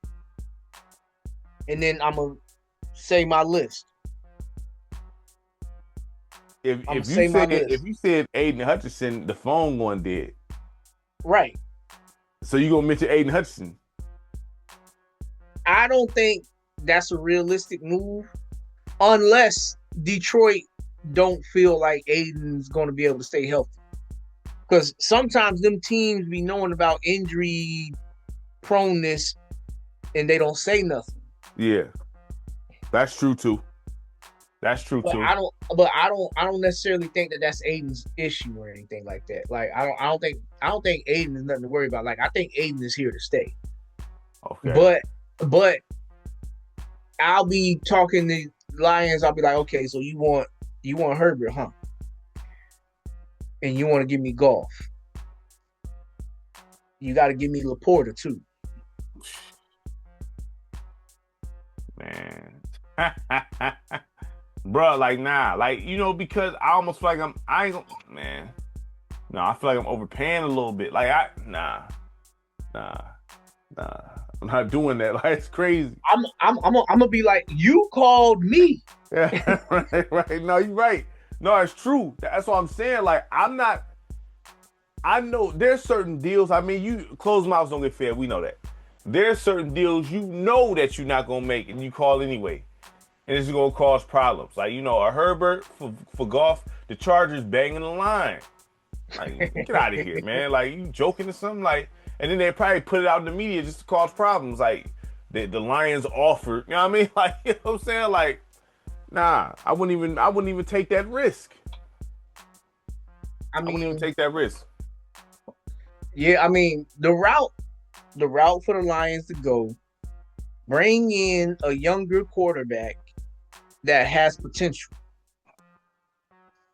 and then I'm gonna say my list. if you said Aiden Hutchinson, the phone going dead. Right. So you gonna mention Aiden Hutchinson? I don't think that's a realistic move unless Detroit don't feel like Aiden's going to be able to stay healthy. Because sometimes them teams be knowing about injury proneness and they don't say nothing. Yeah, that's true too. That's true too. I don't necessarily think that that's Aiden's issue or anything like that. Like I don't think Aiden is nothing to worry about. Like I think Aiden is here to stay. Okay. But I'll be talking to Lions. I'll be like, okay, so you want Herbert, huh? and you want to give me Golf. You got to give me Laporta too. Man. Bro, like, nah. Like, because I almost feel like I ain't gonna, man. No, I feel like I'm overpaying a little bit. Like, nah. I'm not doing that. Like, it's crazy. I'm gonna be like, you called me. Yeah, right. No, you're right. No, it's true. That's what I'm saying. Like, I know there's certain deals. I mean, you closed mouths don't get fed. We know that. There's certain deals that you're not gonna make, and you call anyway, and it's gonna cause problems. Like, a Herbert for Golf, the Chargers banging the line. Like, get out of here, man. Like, you joking or something? Like, and then they probably put it out in the media just to cause problems. Like, the Lions offered. You know what I mean? Like, you know what I'm saying? Like, nah, I wouldn't even take that risk. I wouldn't even take that risk. Yeah, I mean, the route for the Lions to go, bring in a younger quarterback that has potential,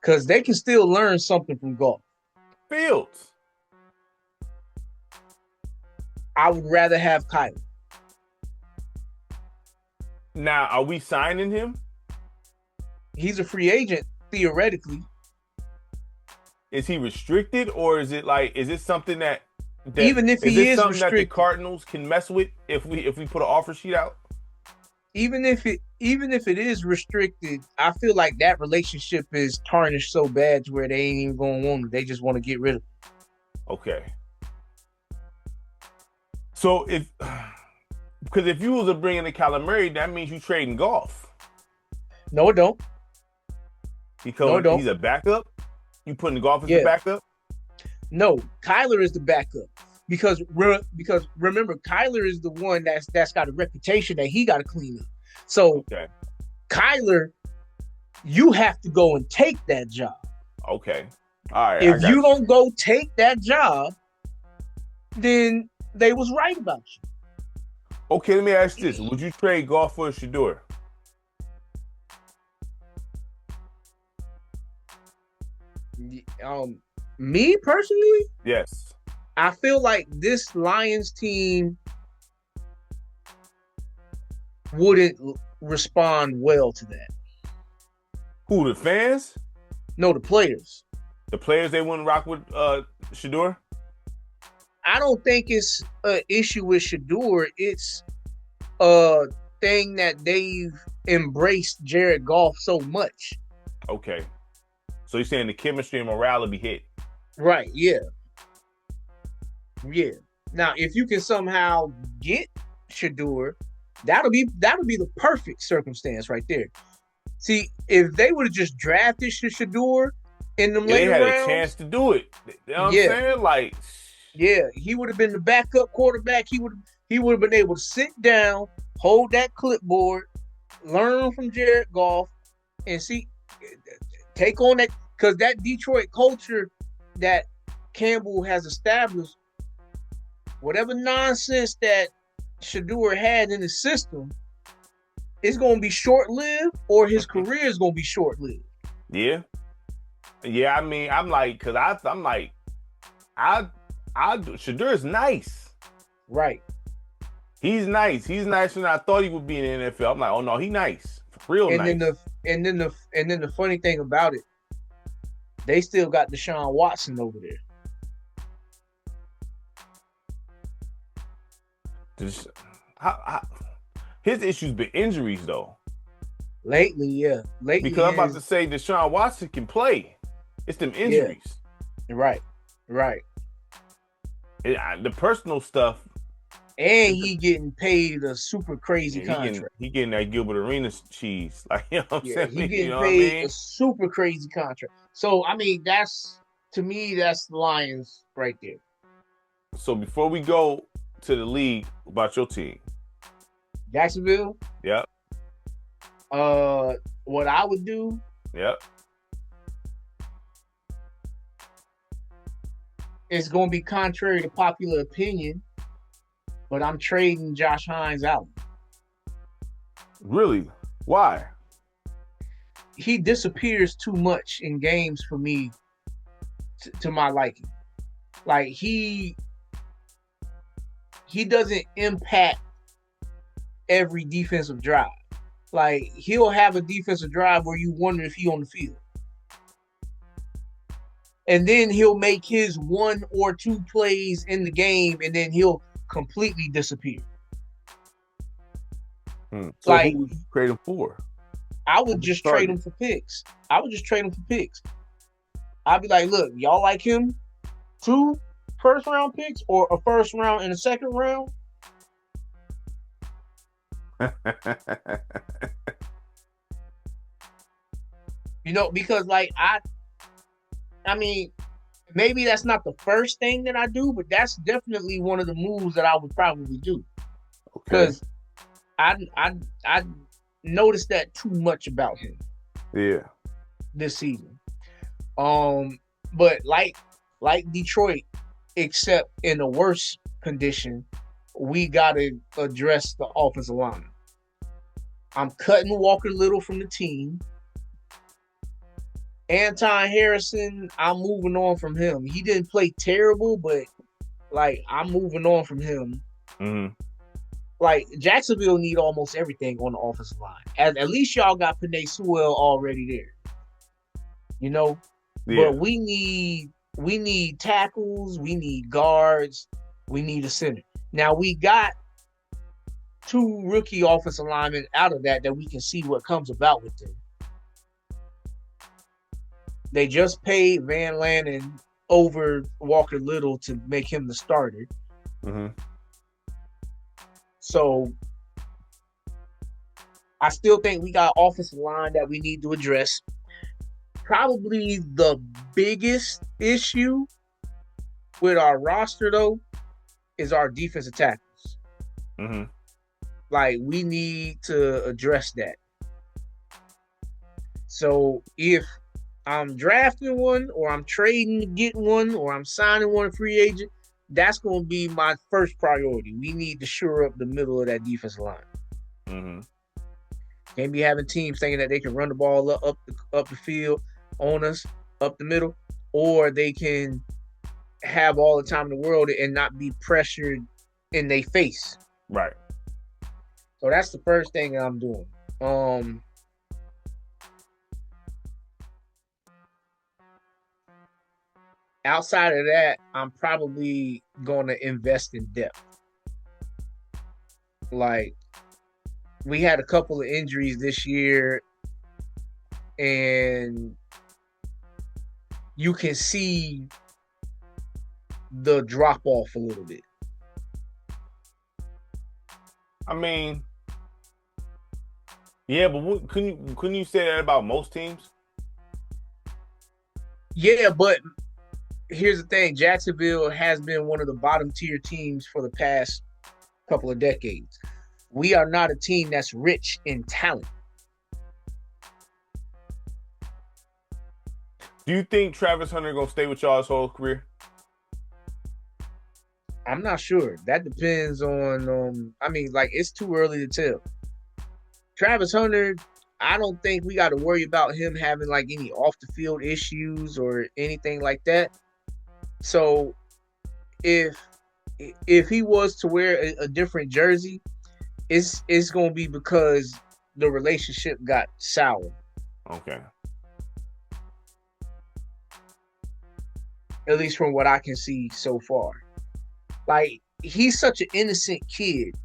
because they can still learn something from Golf. Fields. I would rather have Kyler. Now, are we signing him? He's a free agent, theoretically. Is he restricted, or is it something that even if he is restricted, that the Cardinals can mess with if we put an offer sheet out? Even if it is restricted, I feel like that relationship is tarnished so bad to where they ain't even gonna want it. They just want to get rid of it. Okay. So because if you was to bring in a Kyler Murray, that means you trading Golf. No, it don't. Because he's a backup. You putting Golf as a backup? No, Kyler is the backup because remember, Kyler is the one that's got a reputation that he got to clean up. So, Kyler, you have to go and take that job. Okay, all right. If you don't go take that job, then they was right about you. Okay, let me ask this: would you trade Golf for Shedeur? Me personally, yes. I feel like this Lions team wouldn't respond well to that. Who, the fans? No, the players. The players, they wouldn't rock with Shedeur? I don't think it's an issue with Shedeur. It's a thing that they've embraced Jared Goff so much. Okay. So you're saying the chemistry and morale will be hit? Right, yeah. Yeah. Now, if you can somehow get Shedeur, that'll be the perfect circumstance right there. See, if they would have just drafted Shedeur in them later rounds, they had a chance to do it. You know what I'm saying? Like, yeah, he would have been the backup quarterback. He would have been able to sit down, hold that clipboard, learn from Jared Goff, and take on that, because that Detroit culture that Campbell has established, whatever nonsense that Shedeur had in the system, it's going to be short-lived, or his career is going to be short-lived. Yeah. Yeah, I mean, I'm like, because I'm like, Shedeur is nice. Right. He's nice. He's nicer than I thought he would be in the NFL. I'm like, oh no, he nice. Real nice. And then the funny thing about it, they still got Deshaun Watson over there. His issue's been injuries though. Lately, yeah. Because I'm about to say Deshaun Watson can play. It's them injuries. Yeah. Right. The personal stuff. And he getting paid a super crazy contract. He getting that Gilbert Arenas cheese. Like, you know what I'm saying? He getting paid a super crazy contract. So, I mean, to me, that's the Lions right there. So, before we go to the league about your team. Jacksonville? Yep. What I would do? Yep. It's going to be contrary to popular opinion, but I'm trading Josh Hines out. Really? Why? He disappears too much in games for me to my liking. Like he doesn't impact every defensive drive. Like he'll have a defensive drive where you wonder if he on the field. And then he'll make his 1 or 2 plays in the game, and then he'll completely disappear. So like, who would you trade him for? I would just trade him for picks. I'd be like, look, y'all like him? 2 first-round picks or a first round and a second round? You know, because like I mean, maybe that's not the first thing that I do, but that's definitely one of the moves that I would probably do. Because I noticed that too much about him. Yeah. This season. But like Detroit, except in a worse condition, we gotta address the offensive line. I'm cutting Walker Little from the team. Anton Harrison, I'm moving on from him. He didn't play terrible, but like I'm moving on from him. Mm-hmm. Like Jacksonville need almost everything on the offensive line. At least y'all got Penei Sewell already there. You know? Yeah. But we need tackles, we need guards, we need a center. Now we got 2 rookie offensive linemen out of that we can see what comes about with them. They just paid Van Lanen over Walker Little to make him the starter. Mm-hmm. So I still think we got offensive line that we need to address. Probably the biggest issue with our roster, though, is our defensive tackles. Mm-hmm. Like, we need to address that. So if I'm drafting one, or I'm trading to get one, or I'm signing one free agent, that's going to be my first priority. We need to shore up the middle of that defensive line. Mm-hmm. Can't be having teams thinking that they can run the ball up the field on us, up the middle, or they can have all the time in the world and not be pressured in their face. Right. So that's the first thing that I'm doing. Outside of that, I'm probably going to invest in depth. Like, we had a couple of injuries this year, and you can see the drop off a little bit. I mean, yeah, but couldn't you say that about most teams? Yeah, but here's the thing. Jacksonville has been one of the bottom tier teams for the past couple of decades. We are not a team that's rich in talent. Do you think Travis Hunter gonna stay with y'all his whole career? I'm not sure. That depends on, it's too early to tell. Travis Hunter, I don't think we got to worry about him having like any off the field issues or anything like that. So if he was to wear a different jersey, it's going to be because the relationship got sour. Okay. At least from what I can see so far. Like, he's such an innocent kid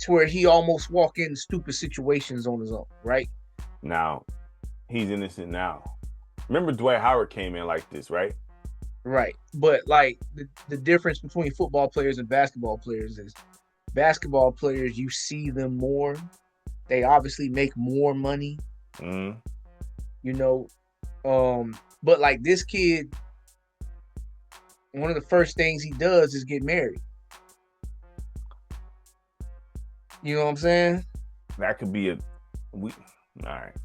to where he almost walk in stupid situations on his own, right? Now, he's innocent now. Remember Dwight Howard came in like this, right? Right. But, like, the difference between football players and basketball players is basketball players, you see them more. They obviously make more money. Mm-hmm. You know? But, like, this kid, one of the first things he does is get married. You know what I'm saying? That could be all right.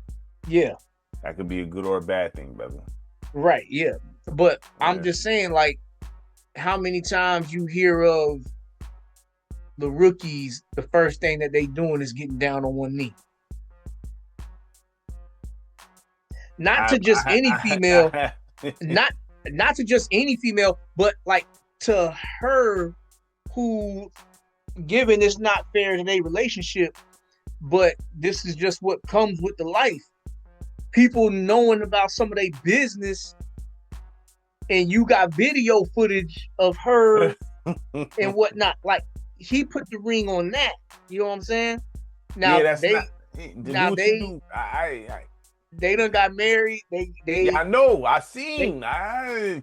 Yeah. That could be a good or a bad thing, brother. Right, yeah. But I'm just saying, like, how many times you hear of the rookies, the first thing that they doing is getting down on one knee. Not to just any female. not to just any female, but like to her who, given it's not fair in a relationship, but this is just what comes with the life. People knowing about some of their business, and you got video footage of her and whatnot. Like, he put the ring on that. You know what I'm saying? Now yeah, that's they not. now they they done got married. They yeah, I know. I seen.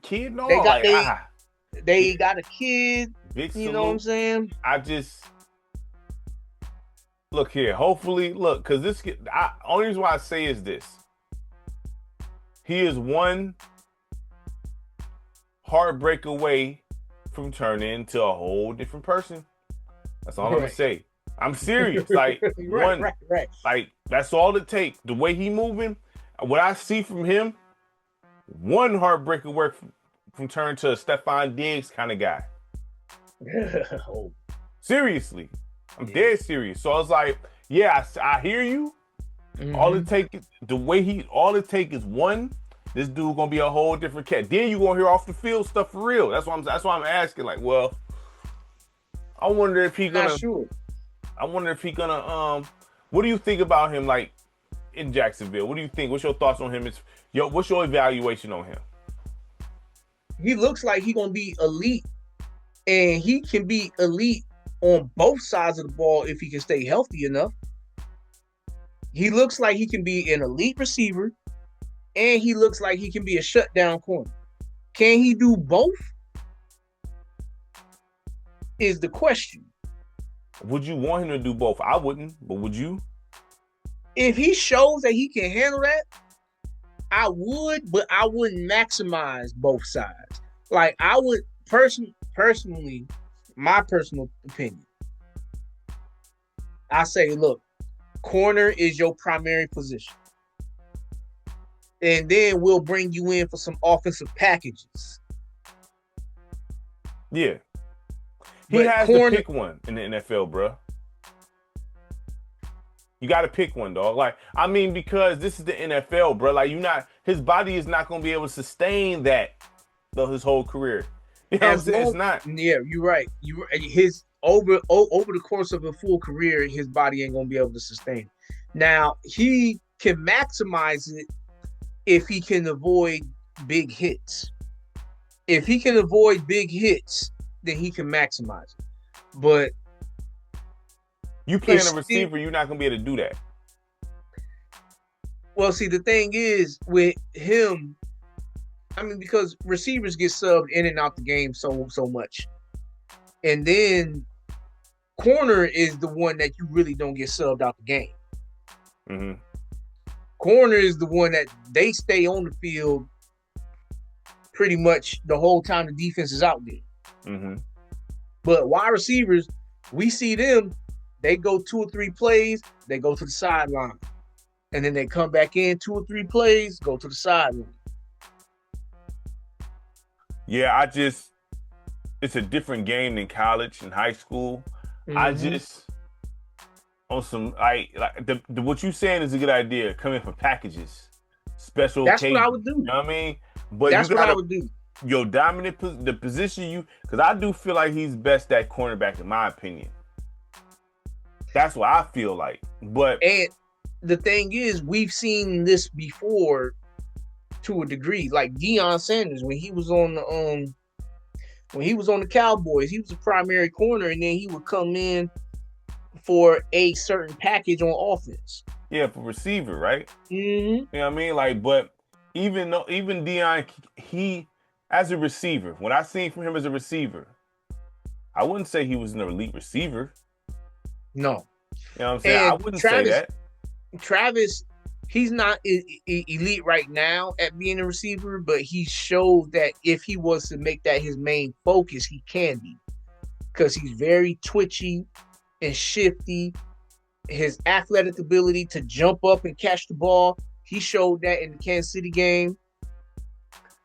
Kid and all. They got a kid. Big You salute. know what I'm saying? I just look here. Hopefully, look, because this. Only reason why I say is this. He is one heartbreak away from turning into a whole different person. That's all I'm gonna say. I'm serious. Like right. like that's all it takes. The way he moving, what I see from him, one heartbreak away from turning to a Stephon Diggs kind of guy. Oh. Seriously, I'm dead serious. So I was like, yeah, I hear you. Mm-hmm. All it take is one. This dude gonna be a whole different cat. Then you gonna hear off the field stuff for real. That's why I'm asking. Like, well, I wonder if he gonna. Not sure. I wonder if he gonna. What do you think about him? Like in Jacksonville, what do you think? What's your thoughts on him? What's your evaluation on him? He looks like he gonna be elite, and he can be elite on both sides of the ball if he can stay healthy enough. He looks like he can be an elite receiver, and he looks like he can be a shutdown corner. Can he do both? Is the question. Would you want him to do both? I wouldn't, but would you? If he shows that he can handle that, I would, but I wouldn't maximize both sides. Like, I would personally, my personal opinion, I say, look, corner is your primary position. And then we'll bring you in for some offensive packages. Yeah. He has to pick one in the NFL, bro. You got to pick one, dog. Like, I mean, because this is the NFL, bro. Like, his body is not going to be able to sustain that his whole career. You know what I'm saying? It's not. Yeah, you're right. His over the course of a full career, his body ain't going to be able to sustain it. Now, he can maximize it if he can avoid big hits. If he can avoid big hits, then he can maximize it. But you playing a receiver, you're not gonna be able to do that. Well, see, the thing is with him, I mean, because receivers get subbed in and out the game so much, and then corner is the one that you really don't get subbed out the game. Mm-hmm. Corner is the one that they stay on the field pretty much the whole time the defense is out there. Mm-hmm. But wide receivers, we see them, they go 2 or 3 plays, they go to the sideline. And then they come back in 2 or 3 plays, go to the sideline. Yeah, it's a different game than college and high school. Mm-hmm. I just, on some, what you saying is a good idea, coming for packages, special That's occasions, what I would do. You know what I mean? But that's what I would do. Your dominant, the position because I do feel like he's best at cornerback, in my opinion. That's what I feel like. And the thing is, we've seen this before to a degree. Like Deion Sanders, when he was on the Cowboys, he was a primary corner, and then he would come in for a certain package on offense. Yeah, for receiver, right? Mm-hmm. You know what I mean? Like, but even Deion, he as a receiver, what I seen from him as a receiver, I wouldn't say he was an elite receiver. No. You know what I'm saying? I wouldn't say that. Travis, he's not elite right now at being a receiver, but he showed that if he was to make that his main focus, he can be. Because he's very twitchy and shifty. His athletic ability to jump up and catch the ball, he showed that in the Kansas City game.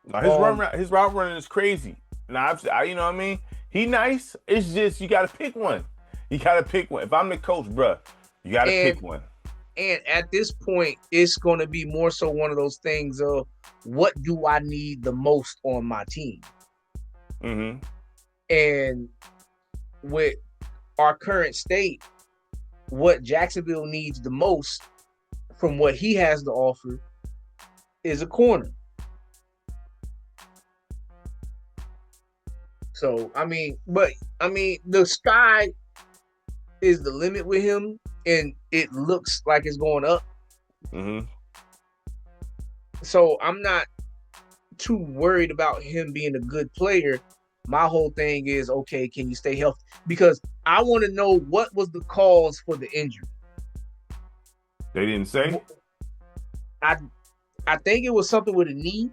His route running is crazy. Now, you know what I mean? He nice. It's just you got to pick one. You got to pick one. If I'm the coach, bruh, you got to pick one. at this point, it's going to be more so one of those things of what do I need the most on my team? Mm-hmm. And with our current state, what Jacksonville needs the most from what he has to offer is a corner. So, the sky is the limit with him, and it looks like it's going up. Mm-hmm. So I'm not too worried about him being a good player. My whole thing is, okay, can you stay healthy? Because I want to know what was the cause for the injury. They didn't say? I think it was something with a knee.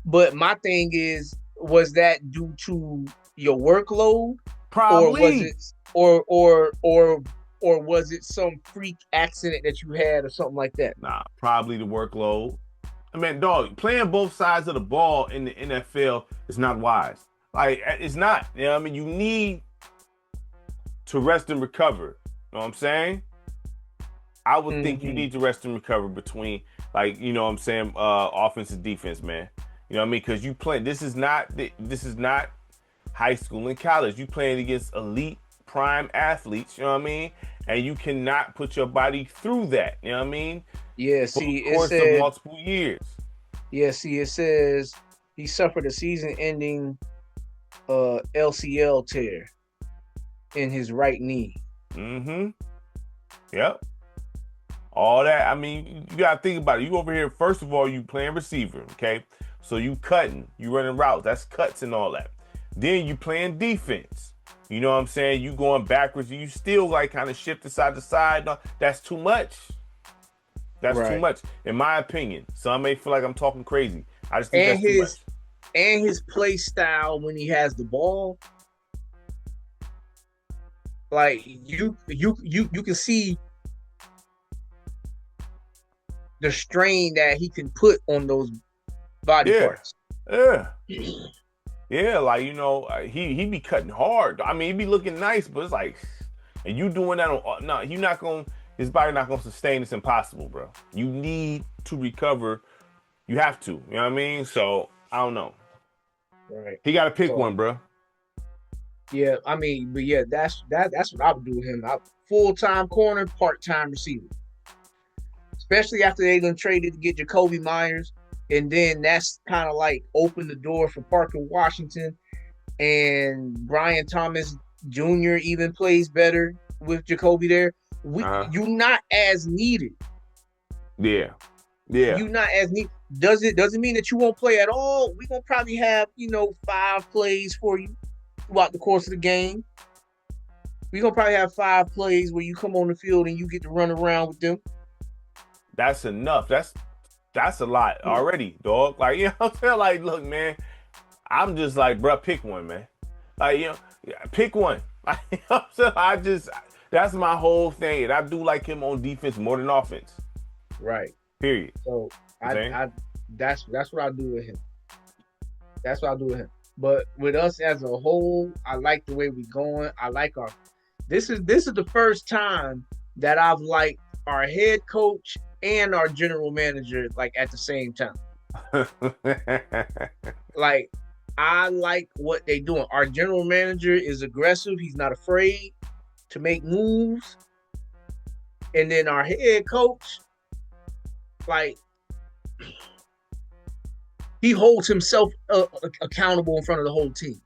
But my thing is, was that due to your workload? Probably. Or was it some freak accident that you had or something like that? Nah, probably the workload. I mean, dog, playing both sides of the ball in the NFL is not wise. Like, it's not. You know what I mean? You need to rest and recover. You know what I'm saying? I would think you need to rest and recover between, like, you know what I'm saying, offense and defense, man. You know what I mean? Because you play. This is not high school and college. You playing against elite prime athletes. You know what I mean? And you cannot put your body through that. You know what I mean? Yeah. See, for the course of multiple years. Yeah. See, it says he suffered a season-ending LCL tear in his right knee. Mm-hmm. Yep. All that. I mean, you gotta think about it. You over here. First of all, you playing receiver. Okay. So you cutting, you running routes, that's cuts and all that. Then you playing defense. You know what I'm saying? You going backwards, you still like kind of shifting side to side. No, that's too much. That's too much, in my opinion. Some may feel like I'm talking crazy. I just think that's too much. And his play style when he has the ball, like you can see the strain that he can put on those body parts. Yeah, like, you know, he be cutting hard. I mean, he be looking nice, but it's like, and you doing that on, no, you're not going, his body not going to sustain. It's impossible, bro. You need to recover. You have to, you know what I mean? So, I don't know. Right. He got to pick one, bro. Yeah, I mean, but yeah, that's what I would do with him. Full-time corner, part-time receiver. Especially after they done traded to get Jacoby Myers. And then that's kind of like opened the door for Parker Washington, and Brian Thomas Jr. even plays better with Jacoby there. You're not as needed. Yeah. You're not as needed. Doesn't mean that you won't play at all. We're gonna probably have 5 plays for you throughout the course of the game. We're gonna probably have 5 plays where you come on the field and you get to run around with them. That's enough. That's a lot already, dog. Like, you know what I'm saying? Like, look, man, I'm just like, bro, pick one, man. Like, pick one. Like, you know what I'm saying? That's my whole thing. And I do like him on defense more than offense. Right. Period. So that's what I do with him. That's what I do with him. But with us as a whole, I like the way we're going. I like this is the first time that I've liked our head coach and our general manager like at the same time. Like, I like what they doing. Our general manager is aggressive. He's not afraid to make moves. And then our head coach, like, he holds himself accountable in front of the whole team.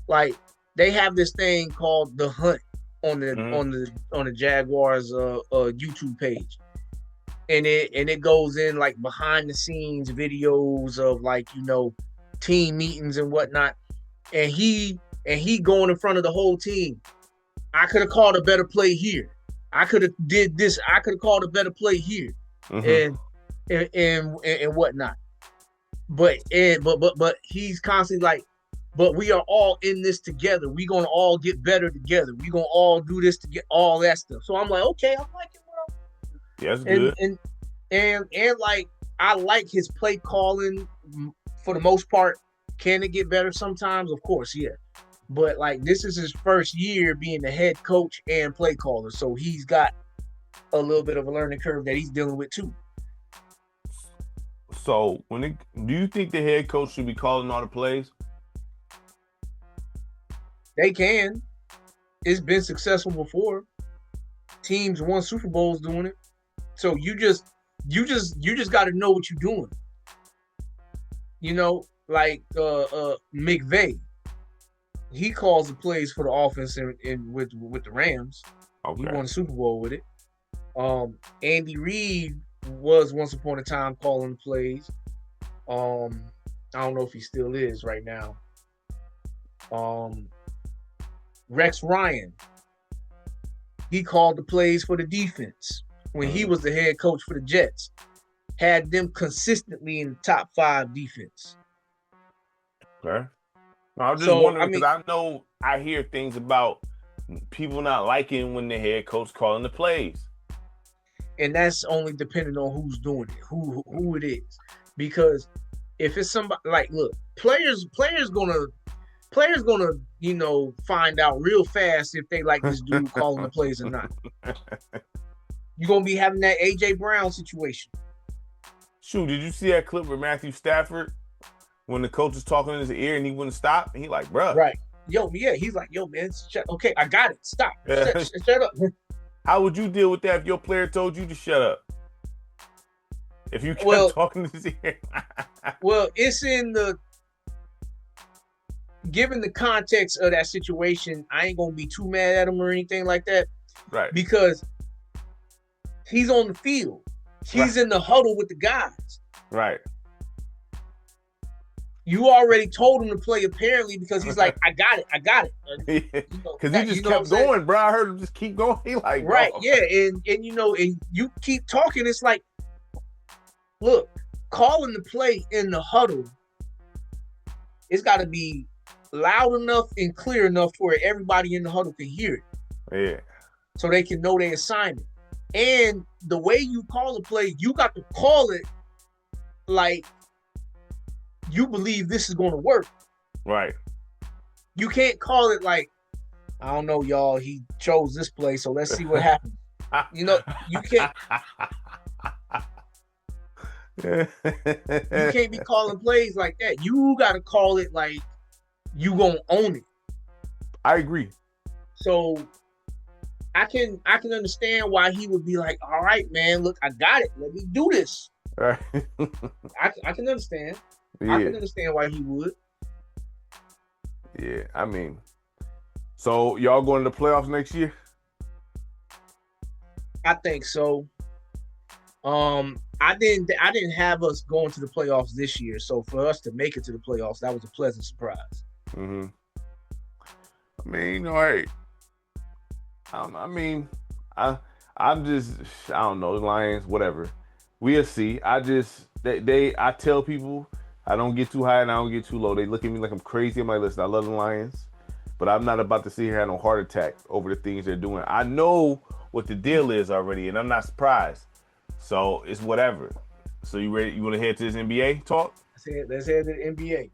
Like, they have this thing called The Hunt on the Jaguars YouTube page. And it goes in like behind the scenes videos of like, team meetings and whatnot. And he going in front of the whole team. I could have called a better play here. I could have did this. I could have called a better play here. And whatnot. But he's constantly like, but we are all in this together. We're gonna all get better together. We're gonna all do this to get all that stuff. So I'm like, okay, I like it, bro. Yeah, that's good. And like, I like his play calling for the most part. Can it get better sometimes? Of course, yeah. But like, this is his first year being the head coach and play caller, so he's got a little bit of a learning curve that he's dealing with too. So do you think the head coach should be calling all the plays? They can. It's been successful before. Teams won Super Bowls doing it. So you just got to know what you're doing. You know, like McVay, he calls the plays for the offense with the Rams. Okay. He won the Super Bowl with it. Andy Reid was once upon a time calling the plays. I don't know if he still is right now. Rex Ryan, he called the plays for the defense when he was the head coach for the Jets. Had them consistently in the top 5 defense. Okay. I was just wondering because I hear things about people not liking when the head coach calling the plays. And that's only depending on who's doing it, who it is. Because if it's somebody like, look, players gonna find out real fast if they like this dude calling the plays or not. You're gonna be having that AJ Brown situation. Shoot, did you see that clip with Matthew Stafford when the coach was talking in his ear and he wouldn't stop? And he like, bruh. Right. He's like, yo, man, okay, I got it. Stop. Shut up. How would you deal with that if your player told you to shut up? If you kept talking in his ear? Well, it's in given the context of that situation, I ain't gonna be too mad at him or anything like that. Right. Because he's on the field. He's in the huddle with the guys. Right. You already told him to play apparently because he's like, I got it. Because he just kept going, bro. I heard him just keep going. He like, right, yeah, and and you keep talking. It's like, look, calling the play in the huddle, it's got to be loud enough and clear enough where everybody in the huddle can hear it. Yeah. So they can know their assignment. And the way you call the play, you got to call it like you believe this is going to work. Right. You can't call it like, I don't know, y'all, he chose this play, so let's see what happens. You can't. You can't be calling plays like that. You got to call it like you gonna own it. I agree. So I can understand why he would be like, all right, man, look, I got it. Let me do this. Right. I can understand. Yeah. I can understand why he would. Yeah, I mean, so y'all going to the playoffs next year? I think so. I didn't have us going to the playoffs this year, so for us to make it to the playoffs, that was a pleasant surprise. Mm-hmm. I mean, all right. I'm just, I don't know, the Lions, whatever. We'll see. I tell people I don't get too high and I don't get too low. They look at me like I'm crazy. I'm like, listen, I love the Lions, but I'm not about to sit here and have no heart attack over the things they're doing. I know what the deal is already, and I'm not surprised. So it's whatever. So you ready? You want to head to this NBA talk? Let's head to the NBA.